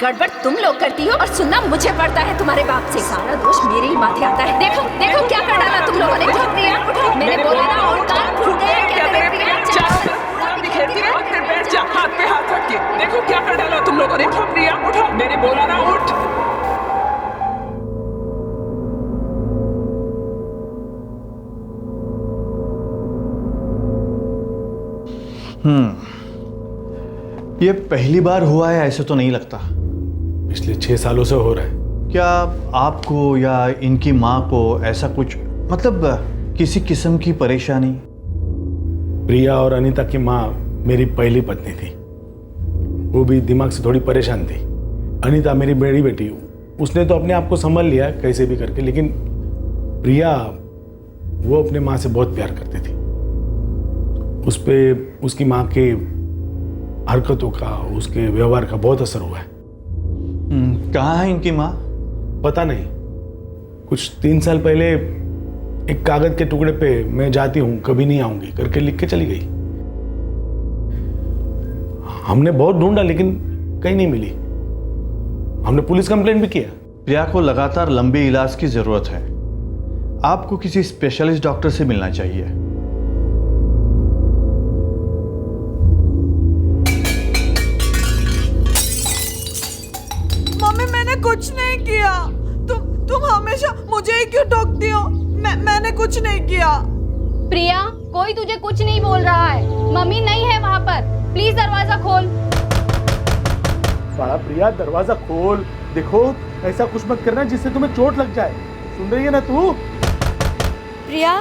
गड़बड़ तुम लोग करती हो और सुनना मुझे पड़ता है तुम्हारे बाप से। सारा दोष मेरे ही माथे आता है। देखो देखो क्या कर डाला तुम लोगों ने। प्रिया, मैंने बोला ना और कान फूट गए क्या तेरे? प्रिया बिखेरती है, फिर बैठ जा हाथ पे हाथ रख के। देखो क्या कर डाला तुम लोगों ने। उठो प्रिया, उठो, मैंने बोला ना उठ। ये पहली बार हुआ है ऐसे तो नहीं लगता। पिछले 6 सालों से हो रहा है। क्या आपको या इनकी माँ को ऐसा कुछ मतलब किसी किस्म की परेशानी? प्रिया और अनीता की माँ मेरी पहली पत्नी थी। वो भी दिमाग से थोड़ी परेशान थी। अनीता मेरी बड़ी बेटी, उसने तो अपने आप को संभाल लिया कैसे भी करके, लेकिन प्रिया वो अपने माँ से बहुत प्यार करती थी। उस पे उसकी माँ के हरकतों का, उसके व्यवहार का बहुत असर हुआ है। कहाँ है इनकी माँ? पता नहीं। कुछ 3 साल पहले एक कागज के टुकड़े पे मैं जाती हूँ, कभी नहीं आऊंगी करके लिख के चली गई। हमने बहुत ढूंढा लेकिन कहीं नहीं मिली। हमने पुलिस कंप्लेंट भी किया। प्रिया को लगातार लंबे इलाज की जरूरत है। आपको किसी स्पेशलिस्ट डॉक्टर से मिलना चाहिए। मम्मी मैंने कुछ नहीं किया। तुम हमेशा मुझे ही क्यों टोकती हो? मैंने कुछ नहीं किया। प्रिया, कोई तुझे कुछ नहीं बोल रहा है। मम्मी नहीं है वहाँ पर। प्लीज दरवाजा खोल। साला प्रिया, दरवाजा खोल। देखो ऐसा कुछ मत करना जिससे तुम्हें चोट लग जाए। सुन रही है ना तू? प्रिया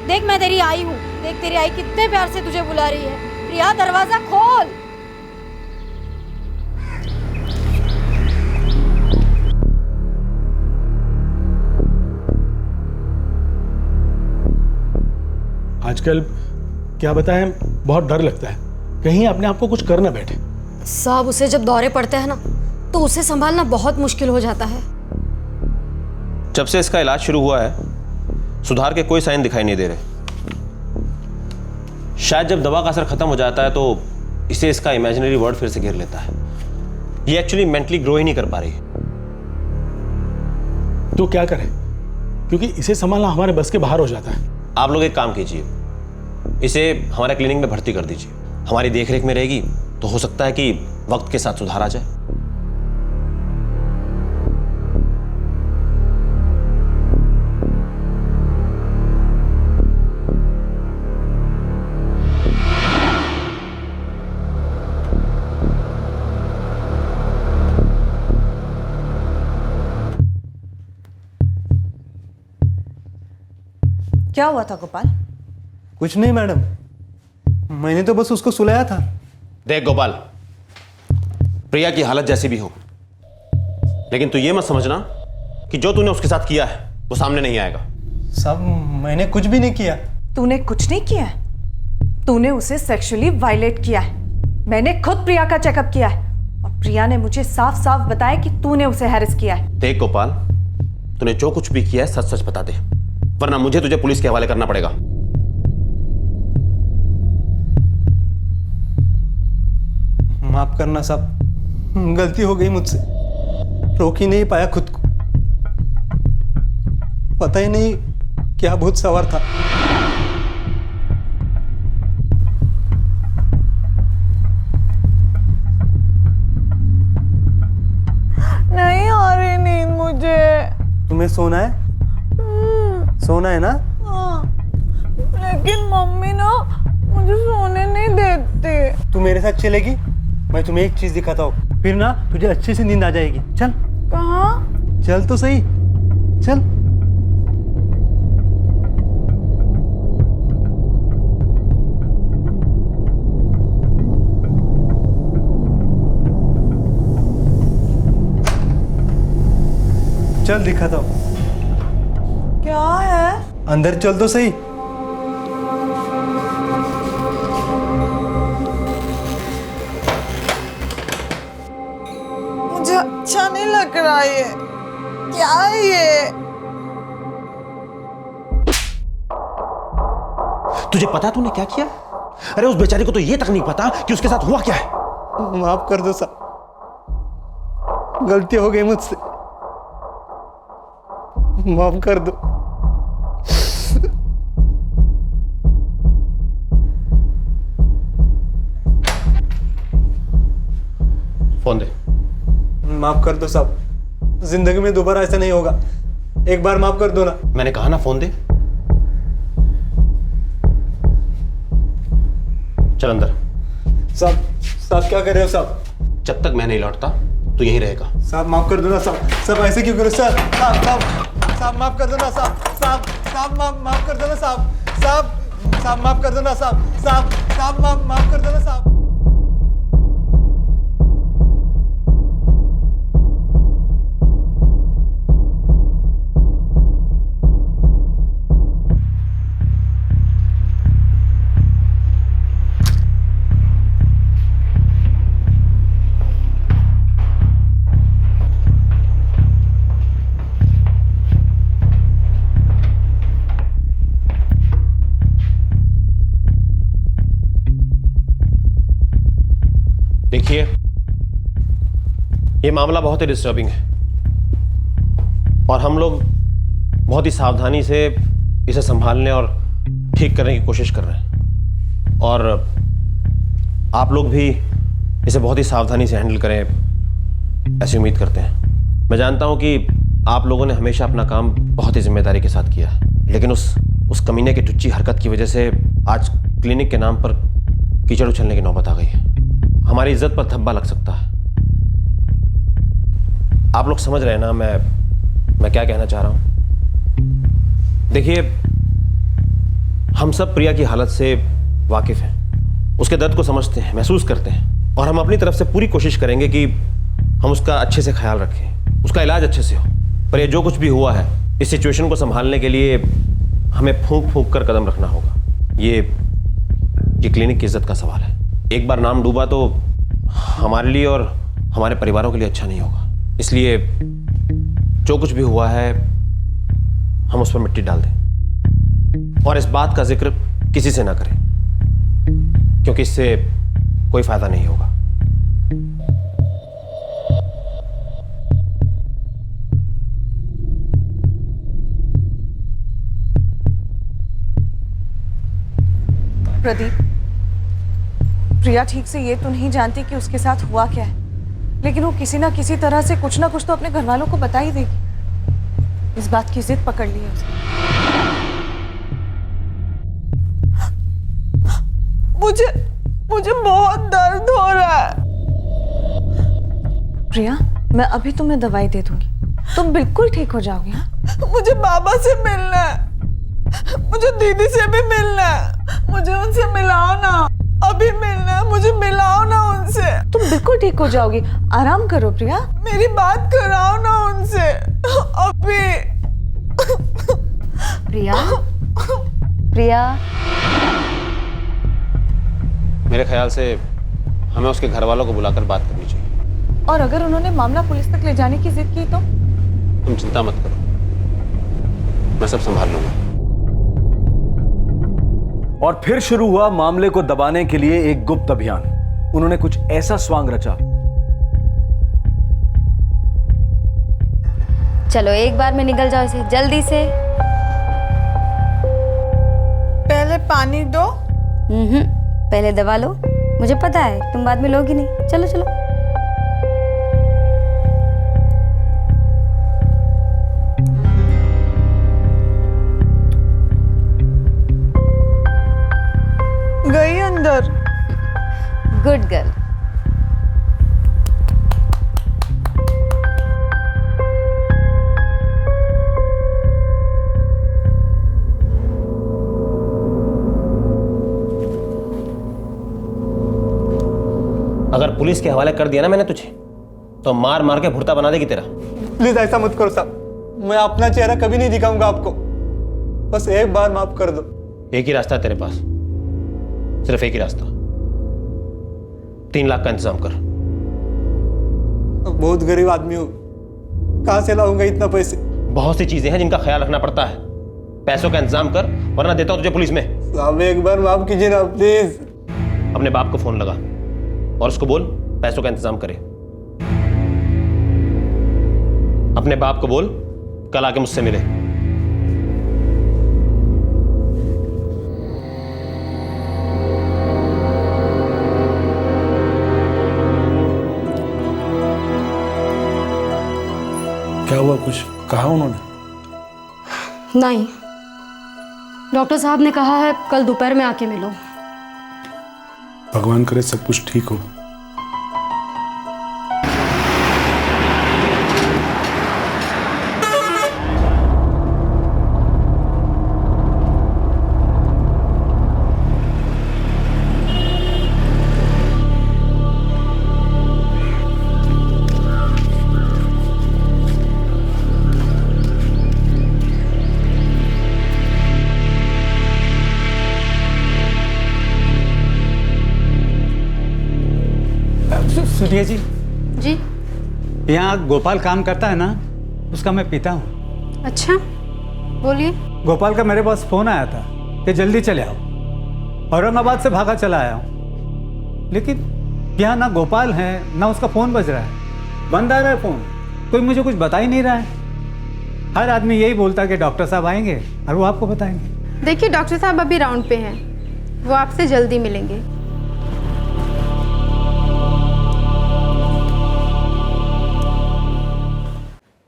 देख, मैं तेरी आई हूँ। देख तेरी आई कितने प्यार से तुझे बुला रही है। प्रिया दरवाजा खोल। आजकल क्या बताएं, बहुत डर लगता है कहीं अपने आप को कुछ कर ना बैठे। साहब, उसे जब दौरे पड़ते हैं ना तो उसे संभालना बहुत मुश्किल हो जाता है। जब से इसका इलाज शुरू हुआ है सुधार के कोई साइन दिखाई नहीं दे रहे। शायद जब दवा का असर खत्म हो जाता है तो इसे इसका इमेजिनरी वर्ल्ड फिर से घेर लेता है। ये एक्चुअली मेंटली ग्रो ही नहीं कर पा रही है। तो क्या करें, क्योंकि इसे संभालना हमारे बस के बाहर हो जाता है। आप लोग एक काम कीजिए, इसे हमारे क्लिनिक में भर्ती कर दीजिए। हमारी देखरेख में रहेगी तो हो सकता है कि वक्त के साथ सुधार आ जाए। क्या हुआ था गोपाल? कुछ नहीं मैडम, मैंने तो बस उसको सुलाया था। देख गोपाल, प्रिया की हालत जैसी भी हो, लेकिन तू ये मत समझना कि जो तूने उसके साथ किया है वो सामने नहीं आएगा। साहब, मैंने कुछ भी नहीं किया। तूने कुछ नहीं किया है? तूने उसे सेक्सुअली वायलेट किया है। मैंने खुद प्रिया का चेकअप किया है और प्रिया ने मुझे साफ साफ बताया कि तूने उसे हैरेस किया है। देख गोपाल, तूने जो कुछ भी किया है सच सच बता दे, वरना मुझे तुझे पुलिस के हवाले करना पड़ेगा। माफ करना साहब, गलती हो गई मुझसे। रोक ही नहीं पाया खुद को। पता ही नहीं क्या भूत सवार था। नहीं आ रही नींद मुझे। तुम्हें सोना है? सोना है ना? हाँ, लेकिन मम्मी ना मुझे सोने नहीं देती। तू मेरे साथ चलेगी? मैं तुम्हें एक चीज दिखाता हूँ, फिर ना तुझे अच्छे से नींद आ जाएगी। चल। कहाँ? चल तो सही, चल। चल दिखाता हूँ। क्या है? अंदर चल तो सही। मुझे अच्छा नहीं लग रहा ये। क्या है ये? तुझे पता तूने क्या किया? अरे उस बेचारी को तो ये तक नहीं पता कि उसके साथ हुआ क्या है। माफ कर दो साहब, गलती हो गई मुझसे, माफ कर दो। फोन दे। माफ कर दो साहब, जिंदगी में दोबारा ऐसा नहीं होगा। एक बार माफ कर दो ना। मैंने कहा ना फोन दे। चल अंदर। साहब साहब क्या कर रहे हो साहब? जब तक मैं नहीं लौटता तो यहीं रहेगा। साहब माफ कर दो ना साहब। साहब ऐसे क्यों करो सर? साहब माफ कर दो ना साहब। साहब माफ कर दो ना साहब। साहब माफ कर दो ना साहब। साहब माफ कर दो ना साहब। देखिए, ये मामला बहुत ही डिस्टर्बिंग है और हम लोग बहुत ही सावधानी से इसे संभालने और ठीक करने की कोशिश कर रहे हैं और आप लोग भी इसे बहुत ही सावधानी से हैंडल करें ऐसी उम्मीद करते हैं। मैं जानता हूं कि आप लोगों ने हमेशा अपना काम बहुत ही जिम्मेदारी के साथ किया है, लेकिन उस कमीने की टुच्ची हरकत की वजह से आज क्लिनिक के नाम पर कीचड़ उछलने की नौबत आ गई है। हमारी इज्जत पर धब्बा लग सकता है। आप लोग समझ रहे हैं ना मैं क्या कहना चाह रहा हूं? देखिए, हम सब प्रिया की हालत से वाकिफ हैं, उसके दर्द को समझते हैं, महसूस करते हैं और हम अपनी तरफ से पूरी कोशिश करेंगे कि हम उसका अच्छे से ख्याल रखें, उसका इलाज अच्छे से हो। पर ये जो कुछ भी हुआ है, इस सिचुएशन को संभालने के लिए हमें फूंक कर कदम रखना होगा। ये क्लिनिक की इज्जत का सवाल है। एक बार नाम डूबा तो हमारे लिए और हमारे परिवारों के लिए अच्छा नहीं होगा। इसलिए जो कुछ भी हुआ है हम उस पर मिट्टी डाल दें और इस बात का जिक्र किसी से ना करें, क्योंकि इससे कोई फायदा नहीं होगा। प्रदीप, प्रिया ठीक से ये तो नहीं जानती कि उसके साथ हुआ क्या है, लेकिन वो किसी ना किसी तरह से कुछ ना कुछ तो अपने घर वालों को बता ही देगी। इस बात की जिद पकड़ ली है उसने। मुझे बहुत दर्द हो रहा है। प्रिया, मैं अभी तुम्हें दवाई दे दूंगी, तुम बिल्कुल ठीक हो जाओगी। मुझे बाबा से मिलना है, मुझे दीदी से भी मिलना है, मुझे उनसे मिलाओ ना, अभी मिलना है, मुझे मिलाओ ना उनसे। तुम बिल्कुल ठीक हो जाओगी, आराम करो प्रिया। मेरी बात कराओ ना उनसे अभी। प्रिया मेरे ख्याल से हमें उसके घर वालों को बुलाकर बात करनी चाहिए। और अगर उन्होंने मामला पुलिस तक ले जाने की जिद की तो? तुम चिंता मत करो, मैं सब संभाल लूंगा। और फिर शुरू हुआ मामले को दबाने के लिए एक गुप्त अभियान। उन्होंने कुछ ऐसा स्वांग रचा। चलो एक बार में निकल जाओ इसे जल्दी से। पहले पानी दो। पहले दवा लो, मुझे पता है तुम बाद में लोगी नहीं। चलो चलो। गई अंदर। Good girl. अगर पुलिस के हवाले कर दिया ना मैंने तुझे, तो मार मार के भुर्ता बना देगी तेरा। प्लीज ऐसा मत करो साहब, मैं अपना चेहरा कभी नहीं दिखाऊंगा आपको, बस एक बार माफ कर दो। एक ही रास्ता है तेरे पास, सिर्फ एक ही रास्ता। 3 लाख का इंतजाम कर। बहुत गरीब आदमी हूँ, कहां से लाऊंगा इतना पैसे? बहुत सी चीजें हैं जिनका ख्याल रखना पड़ता है। पैसों का इंतजाम कर, वरना देता हूं तुझे पुलिस में। साहब एक बार माफ कीजिए ना प्लीज। अपने बाप को फोन लगा और उसको बोल पैसों का इंतजाम करे। अपने बाप को बोल कल आके मुझसे मिले। क्या हुआ, कुछ कहा उन्होंने? नहीं, डॉक्टर साहब ने कहा है कल दोपहर में आके मिलो। भगवान करे सब कुछ ठीक हो। सुनिए जी। जी। यहाँ गोपाल काम करता है ना, उसका मैं पिता हूँ। अच्छा, बोलिए। गोपाल का मेरे पास फोन आया था कि जल्दी चले आओ। औरंगाबाद से भागा चला आया हूँ, लेकिन यहाँ ना गोपाल है ना उसका फोन बज रहा है, बंद आ रहा है फोन। कोई मुझे कुछ बता ही नहीं रहा है। हर आदमी यही बोलता है कि डॉक्टर साहब आएंगे और वो आपको बताएंगे। देखिए डॉक्टर साहब अभी राउंड पे हैं, वो आपसे जल्दी मिलेंगे।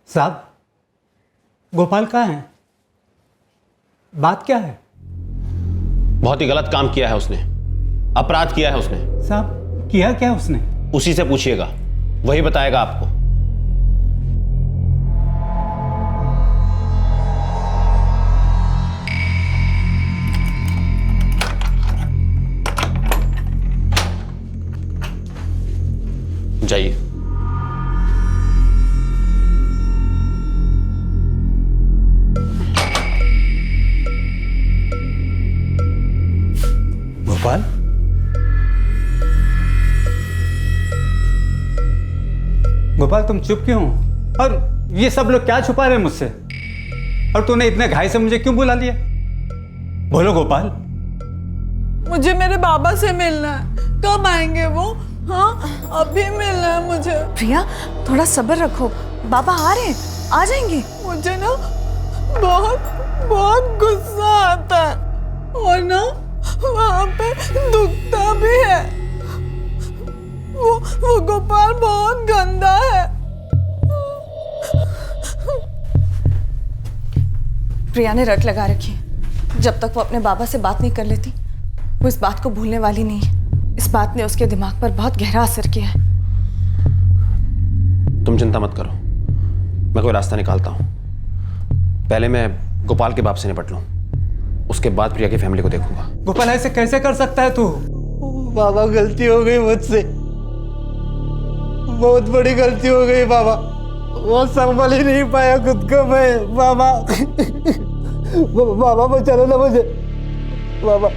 साहब, गोपाल कहाँ है? बात क्या है? बहुत ही गलत काम किया है उसने, अपराध किया है उसने। साहब, किया क्या उसने? उसी से पूछिएगा, वही बताएगा आपको। जाइए। गोपाल, गोपाल तुम चुप क्यों? और ये सब लोग क्या छुपा रहे हैं मुझसे? और तूने इतने घाई से मुझे क्यों बुला लिया? बोलो गोपाल। मुझे मेरे बाबा से मिलना है। कब आएंगे वो? हाँ, अभी मिलना है मुझे। प्रिया, थोड़ा सब्र रखो, बाबा आ रहे हैं, आ जाएंगे। मुझे ना बहुत बहुत गुस्सा आता है और ना वहाँ पे दुखता भी है। वो गोपाल बहुत गंदा है। प्रिया ने रट लगा रखी है। जब तक वो अपने बाबा से बात नहीं कर लेती, वो इस बात को भूलने वाली नहीं है। इस बात ने उसके दिमाग पर बहुत गहरा असर किया है। तुम चिंता मत करो, मैं कोई रास्ता निकालता हूं। पहले मैं गोपाल के बाप से निपट लूं, उसके बाद प्रिया की फैमिली को देखूंगा। गोपाल ऐसे कैसे कर सकता है तू? बाबा, गलती हो गई मुझसे, बहुत बड़ी गलती हो गई बाबा। वो संभाल ही नहीं पाया खुद को मैं। बाबा बाबा बचाओ ना मुझे। बाबा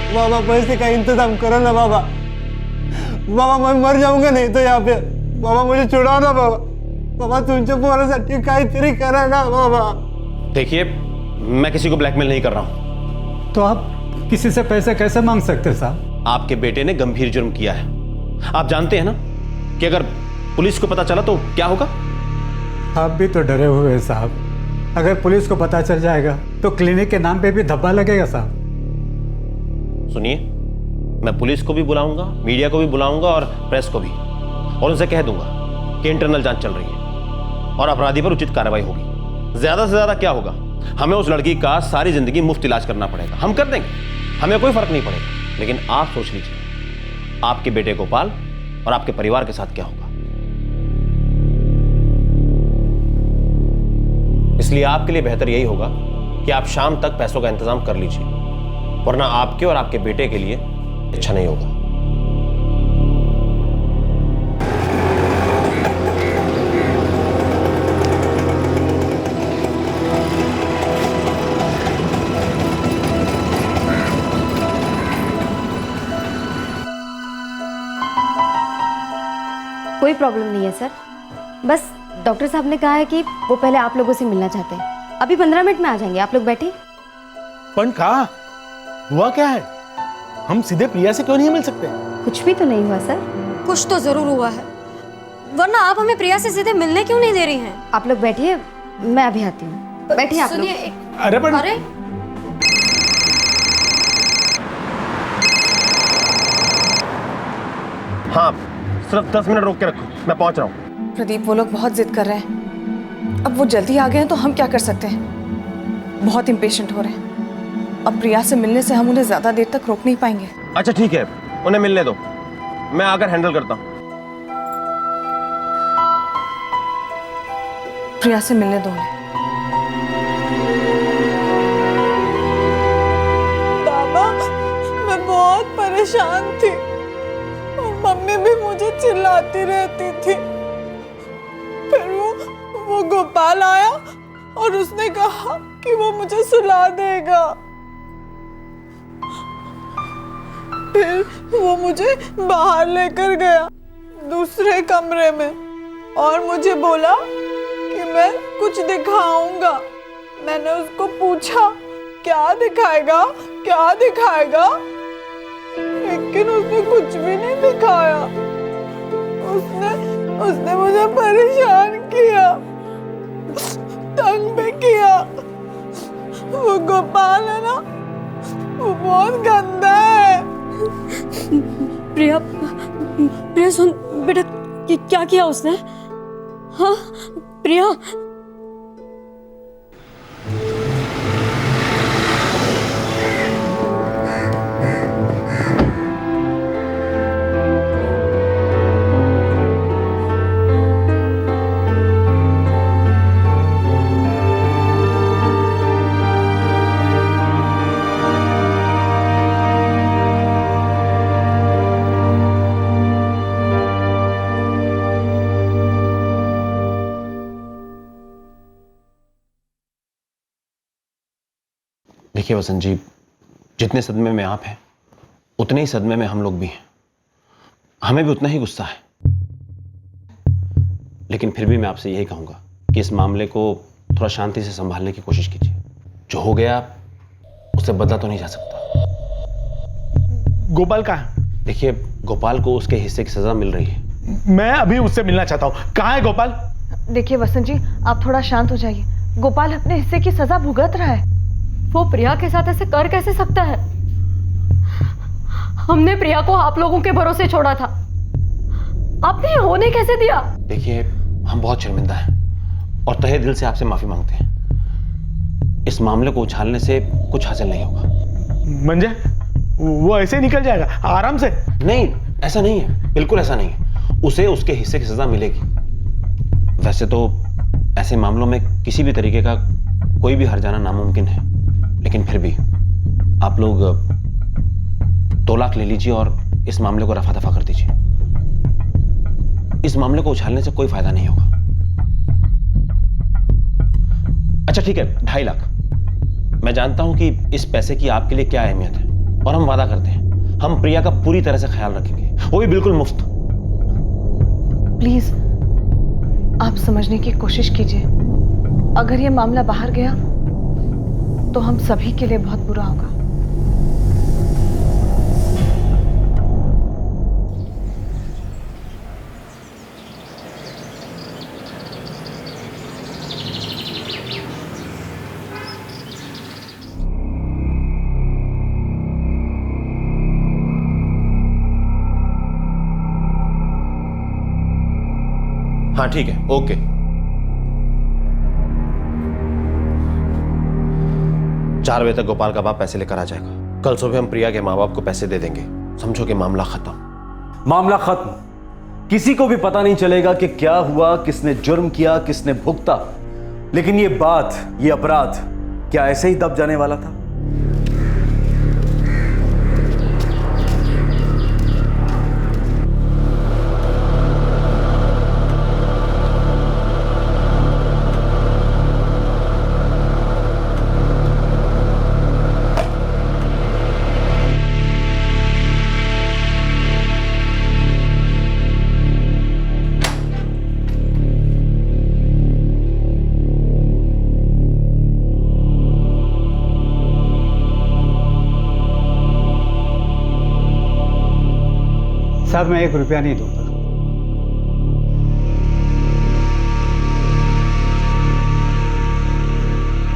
बाबा, पैसे का इंतजाम करो ना बाबा। बाबा मैं मर जाऊंगा नहीं तो यहाँ पे। बाबा मुझे छुड़ाओ ना बाबा। बाबा तुमच्या पोरासाठी काहीतरी करा ना बाबा। देखिए, मैं किसी को ब्लैकमेल नहीं कर रहा हूं। तो आप किसी से पैसे कैसे मांग सकते हैं साहब? आपके बेटे ने गंभीर जुर्म किया है। आप जानते हैं ना कि अगर पुलिस को पता चला तो क्या होगा? आप भी तो डरे हुए हैं साहब। अगर पुलिस को पता चल जाएगा तो क्लिनिक के नाम पे भी धब्बा लगेगा साहब। सुनिए, मैं पुलिस को भी बुलाऊंगा, मीडिया को भी बुलाऊंगा और प्रेस को भी, और उनसे कह दूंगा कि इंटरनल जांच चल रही है और अपराधी पर उचित कार्रवाई होगी। ज्यादा से ज्यादा क्या होगा, हमें उस लड़की का सारी जिंदगी मुफ्त इलाज करना पड़ेगा। हम कर देंगे, हमें कोई फर्क नहीं पड़ेगा। लेकिन आप सोच लीजिए, आपके बेटे गोपाल और आपके परिवार के साथ क्या होगा। इसलिए आपके लिए बेहतर यही होगा कि आप शाम तक पैसों का इंतजाम कर लीजिए, वरना आपके और आपके बेटे के लिए अच्छा नहीं होगा। कोई प्रॉब्लम नहीं है सर, बस डॉक्टर साहब ने कहा है कि वो पहले आप लोगों से मिलना चाहते हैं। अभी 15 मिनट में आ जाएंगे, आप लोग बैठिए। पण कहा हुआ क्या है? हम सीधे प्रिया से क्यों नहीं मिल सकते? कुछ भी तो नहीं हुआ सर। कुछ तो जरूर हुआ है, वरना आप हमें प्रिया से सीधे मिलने क्यों नहीं दे रही हैं? आप लोग बैठिए, मैं अभी आती हूँ। बैठिए आप लोग। अरे पण अरे हाँ, सिर्फ 10 मिनट रोक के रखो, मैं पहुंच रहा हूँ। प्रदीप, वो लोग बहुत जिद कर रहे हैं। अब वो जल्दी आ गए हैं तो हम क्या कर सकते हैं? बहुत इम्पेशेंट हो रहे हैं। अब प्रिया से मिलने से हम उन्हें ज्यादा देर तक रोक नहीं पाएंगे। अच्छा ठीक है, उन्हें मिलने दो, मैं आकर हैंडल करता हूँ। प्रिया से मिलने दो उन्हें। बाबा, मैं बहुत परेशान थी और मम्मी भी मुझे चिल्लाती रहती थी। फिर वो गोपाल आया और उसने कहा कि वो मुझे सुला देगा। फिर वो मुझे बाहर लेकर गया दूसरे कमरे में और मुझे बोला कि मैं कुछ दिखाऊंगा। मैंने उसको पूछा क्या दिखाएगा क्या दिखाएगा, लेकिन उसने कुछ भी नहीं दिखाया। उसने मुझे परेशान किया, तंग भी किया। वो गोपाल है ना, वो बहुत गंदा है। प्रिया प्रिया सुन बेटा, क्या किया उसने? हाँ प्रिया। देखिए वसंत जी, जितने सदमे में आप हैं उतने ही सदमे में हम लोग भी हैं। हमें भी उतना ही गुस्सा है, लेकिन फिर भी मैं आपसे यही कहूंगा कि इस मामले को थोड़ा शांति से संभालने की कोशिश कीजिए। जो हो गया उससे बदला तो नहीं जा सकता। गोपाल कहाँ है? देखिए, गोपाल को उसके हिस्से की सजा मिल रही है। मैं अभी उससे मिलना चाहता हूँ। कहाँ है गोपाल? देखिए वसंत जी, आप थोड़ा शांत हो जाइए। गोपाल अपने हिस्से की सजा भुगत रहा है। वो प्रिया के साथ ऐसे कर कैसे सकता है? हमने प्रिया को आप लोगों के भरोसे छोड़ा था, आपने होने कैसे दिया? देखिए, हम बहुत शर्मिंदा हैं और तहे दिल से आपसे माफी मांगते हैं। इस मामले को उछालने से कुछ हासिल नहीं होगा। मंजे, वो ऐसे निकल जाएगा आराम से? नहीं, ऐसा नहीं है, बिल्कुल ऐसा नहीं है। उसे उसके हिस्से की सजा मिलेगी। वैसे तो ऐसे मामलों में किसी भी तरीके का कोई भी हर जाना नामुमकिन है, लेकिन फिर भी आप लोग 2 लाख ले लीजिए और इस मामले को रफा दफा कर दीजिए। इस मामले को उछालने से कोई फायदा नहीं होगा। अच्छा ठीक है, 2.5 लाख। मैं जानता हूं कि इस पैसे की आपके लिए क्या अहमियत है, और हम वादा करते हैं हम प्रिया का पूरी तरह से ख्याल रखेंगे, वो भी बिल्कुल मुफ्त। प्लीज आप समझने की कोशिश कीजिए। अगर ये मामला बाहर गया तो हम सभी के लिए बहुत बुरा होगा। हाँ ठीक है, ओके। चार बजे तक गोपाल का बाप पैसे लेकर आ जाएगा। कल सुबह हम प्रिया के माँ बाप को पैसे दे देंगे। समझो कि मामला खत्म। मामला खत्म। किसी को भी पता नहीं चलेगा कि क्या हुआ, किसने जुर्म किया, किसने भुगता। लेकिन ये बात, ये अपराध क्या ऐसे ही दब जाने वाला था? साहब, मैं 1 रुपया नहीं दूंगा।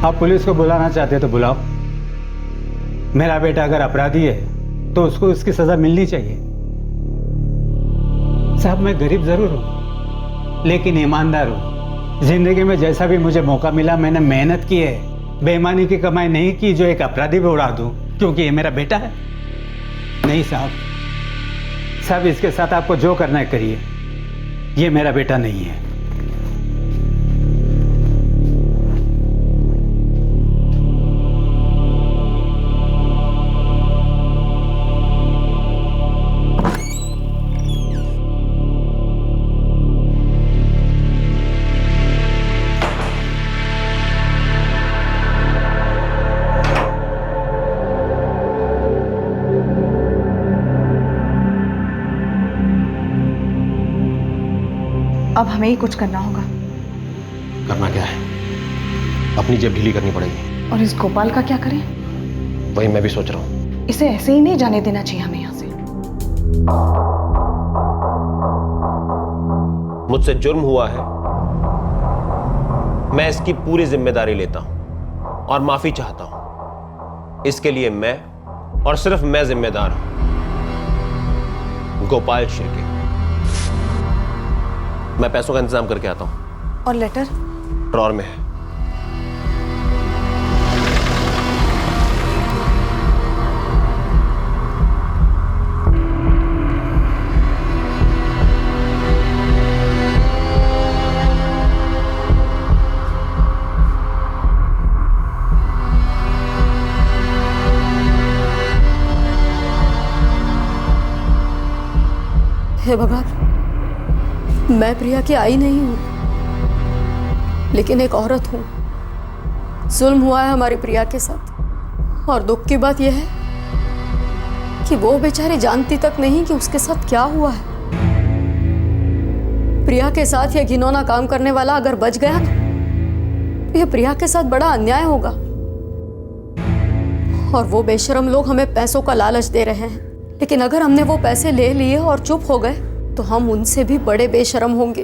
आप पुलिस को बुलाना चाहते तो बुलाओ। मेरा बेटा अगर अपराधी है तो उसको उसकी सजा मिलनी चाहिए। साहब, मैं गरीब जरूर हूं लेकिन ईमानदार हूं। जिंदगी में जैसा भी मुझे मौका मिला मैंने मेहनत की है। बेईमानी की कमाई नहीं की जो एक अपराधी पे उड़ा दूं क्योंकि ये मेरा बेटा है। नहीं साहब, साहब इसके साथ आपको जो करना है करिए। ये मेरा बेटा नहीं है। अब हमें ही कुछ करना होगा। करना क्या है? अपनी जेब ढीली करनी पड़ेगी। और इस गोपाल का क्या करें? वही मैं भी सोच रहा हूँ। इसे ऐसे ही नहीं जाने देना चाहिए हमें यहाँ से। मुझसे जुर्म हुआ है, मैं इसकी पूरी जिम्मेदारी लेता हूं और माफी चाहता हूं। इसके लिए मैं और सिर्फ मैं जिम्मेदार हूं। गोपाल शिर्के। मैं पैसों का इंतजाम करके आता हूं। और लेटर? ड्रॉर में है। हे भगवान, मैं प्रिया की आई नहीं हूं, लेकिन एक औरत हूं। जुल्म हुआ है हमारी प्रिया के साथ, और दुख की बात यह है कि वो बेचारी जानती तक नहीं कि उसके साथ क्या हुआ है। प्रिया के साथ यह घिनौना काम करने वाला अगर बच गया ना, तो यह प्रिया के साथ बड़ा अन्याय होगा। और वो बेशरम लोग हमें पैसों का लालच दे रहे हैं, लेकिन अगर हमने वो पैसे ले लिए और चुप हो गए तो हम उनसे भी बड़े बेशरम होंगे।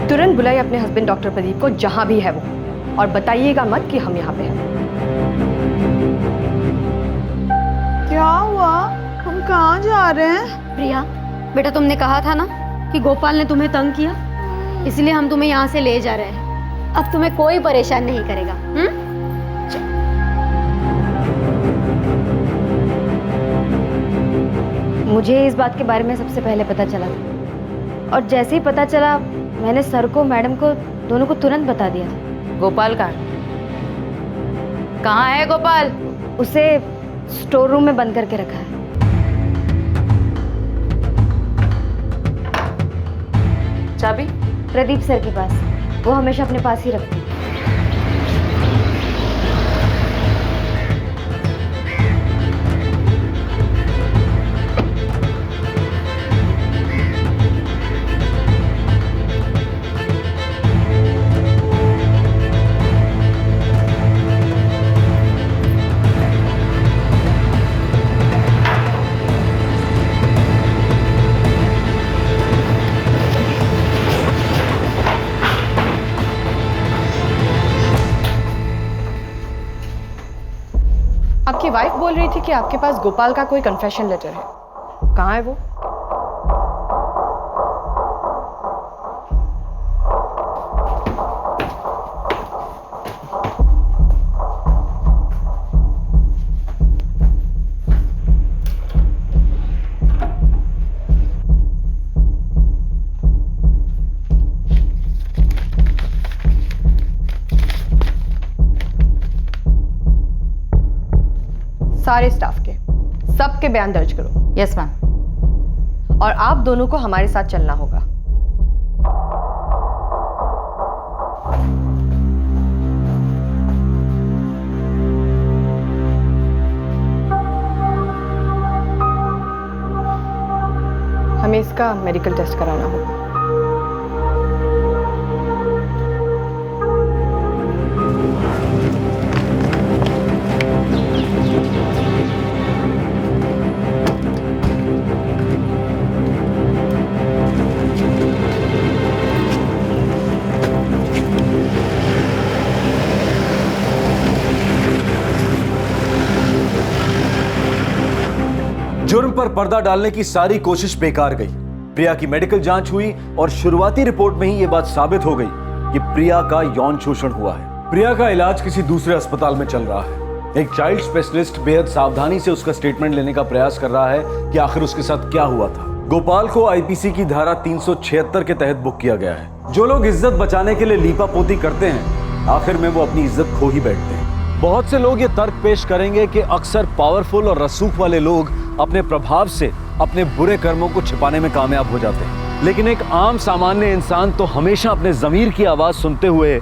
तुरंत बुलाइए अपने हस्बैंड डॉक्टर प्रदीप को, जहां भी है वो, और बताइएगा मत कि हम यहाँ पे हैं। क्या हुआ? हम कहाँ जा रहे हैं? प्रिया बेटा, तुमने कहा था ना कि गोपाल ने तुम्हें तंग किया, इसलिए हम तुम्हें यहाँ से ले जा रहे हैं। अब तुम्हें कोई परेशान नहीं करेगा। मुझे इस बात के बारे में सबसे पहले पता चला था, और जैसे ही पता चला मैंने सर को, मैडम को, दोनों को तुरंत बता दिया था। गोपाल कहाँ है? गोपाल? उसे स्टोर रूम में बंद करके रखा है। चाबी? प्रदीप सर के पास, वो हमेशा अपने पास ही रखते हैं। आपकी वाइफ बोल रही थी कि आपके पास गोपाल का कोई कन्फेशन लेटर है, कहाँ है वो? सारे स्टाफ के, सबके बयान दर्ज करो। Yes ma'am. और आप दोनों को हमारे साथ चलना होगा। हमें इसका मेडिकल टेस्ट कराना होगा। जुर्म पर पर्दा डालने की सारी कोशिश बेकार गई। प्रिया की मेडिकल जांच हुई और शुरुआती रिपोर्ट में ही यह बात साबित हो गई कि प्रिया का यौन शोषण हुआ है। प्रिया का इलाज किसी दूसरे अस्पताल में चल रहा है। एक चाइल्ड स्पेशलिस्ट बेहद सावधानी से उसका स्टेटमेंट लेने का प्रयास कर रहा है कि आखिर उसके साथ क्या हुआ था। गोपाल को आईपीसी की धारा 376 के तहत बुक किया गया है। जो लोग इज्जत बचाने के लिए लीपापोती करते हैं, आखिर में वो अपनी इज्जत खो ही बैठते हैं। बहुत से लोग ये तर्क पेश करेंगे कि अक्सर पावरफुल और रसूख वाले लोग अपने प्रभाव से अपने बुरे कर्मों को छिपाने में कामयाब हो जाते हैं, लेकिन एक आम सामान्य इंसान तो हमेशा अपने जमीर की आवाज सुनते हुए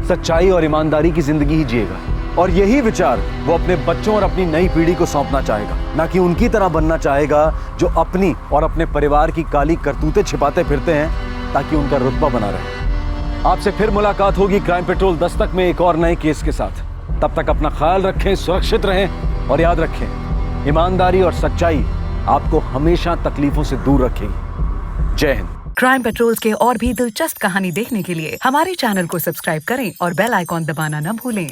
सच्चाई और ईमानदारी की जिंदगी ही जिएगा, और यही विचार वो अपने बच्चों और अपनी नई पीढ़ी को सौंपना चाहेगा, ना कि उनकी तरह बनना चाहेगा जो अपनी और अपने परिवार की काली करतूतें छिपाते फिरते हैं ताकि उनका रुतबा बना रहे। आपसे फिर मुलाकात होगी क्राइम पेट्रोल दस्तक में एक और नए केस के साथ। तब तक अपना ख्याल रखें, सुरक्षित रहें और याद रखें, ईमानदारी और सच्चाई आपको हमेशा तकलीफों से दूर रखेगी। जय हिंद। क्राइम पेट्रोल के और भी दिलचस्प कहानी देखने के लिए हमारे चैनल को सब्सक्राइब करें और बेल आइकॉन दबाना न भूलें।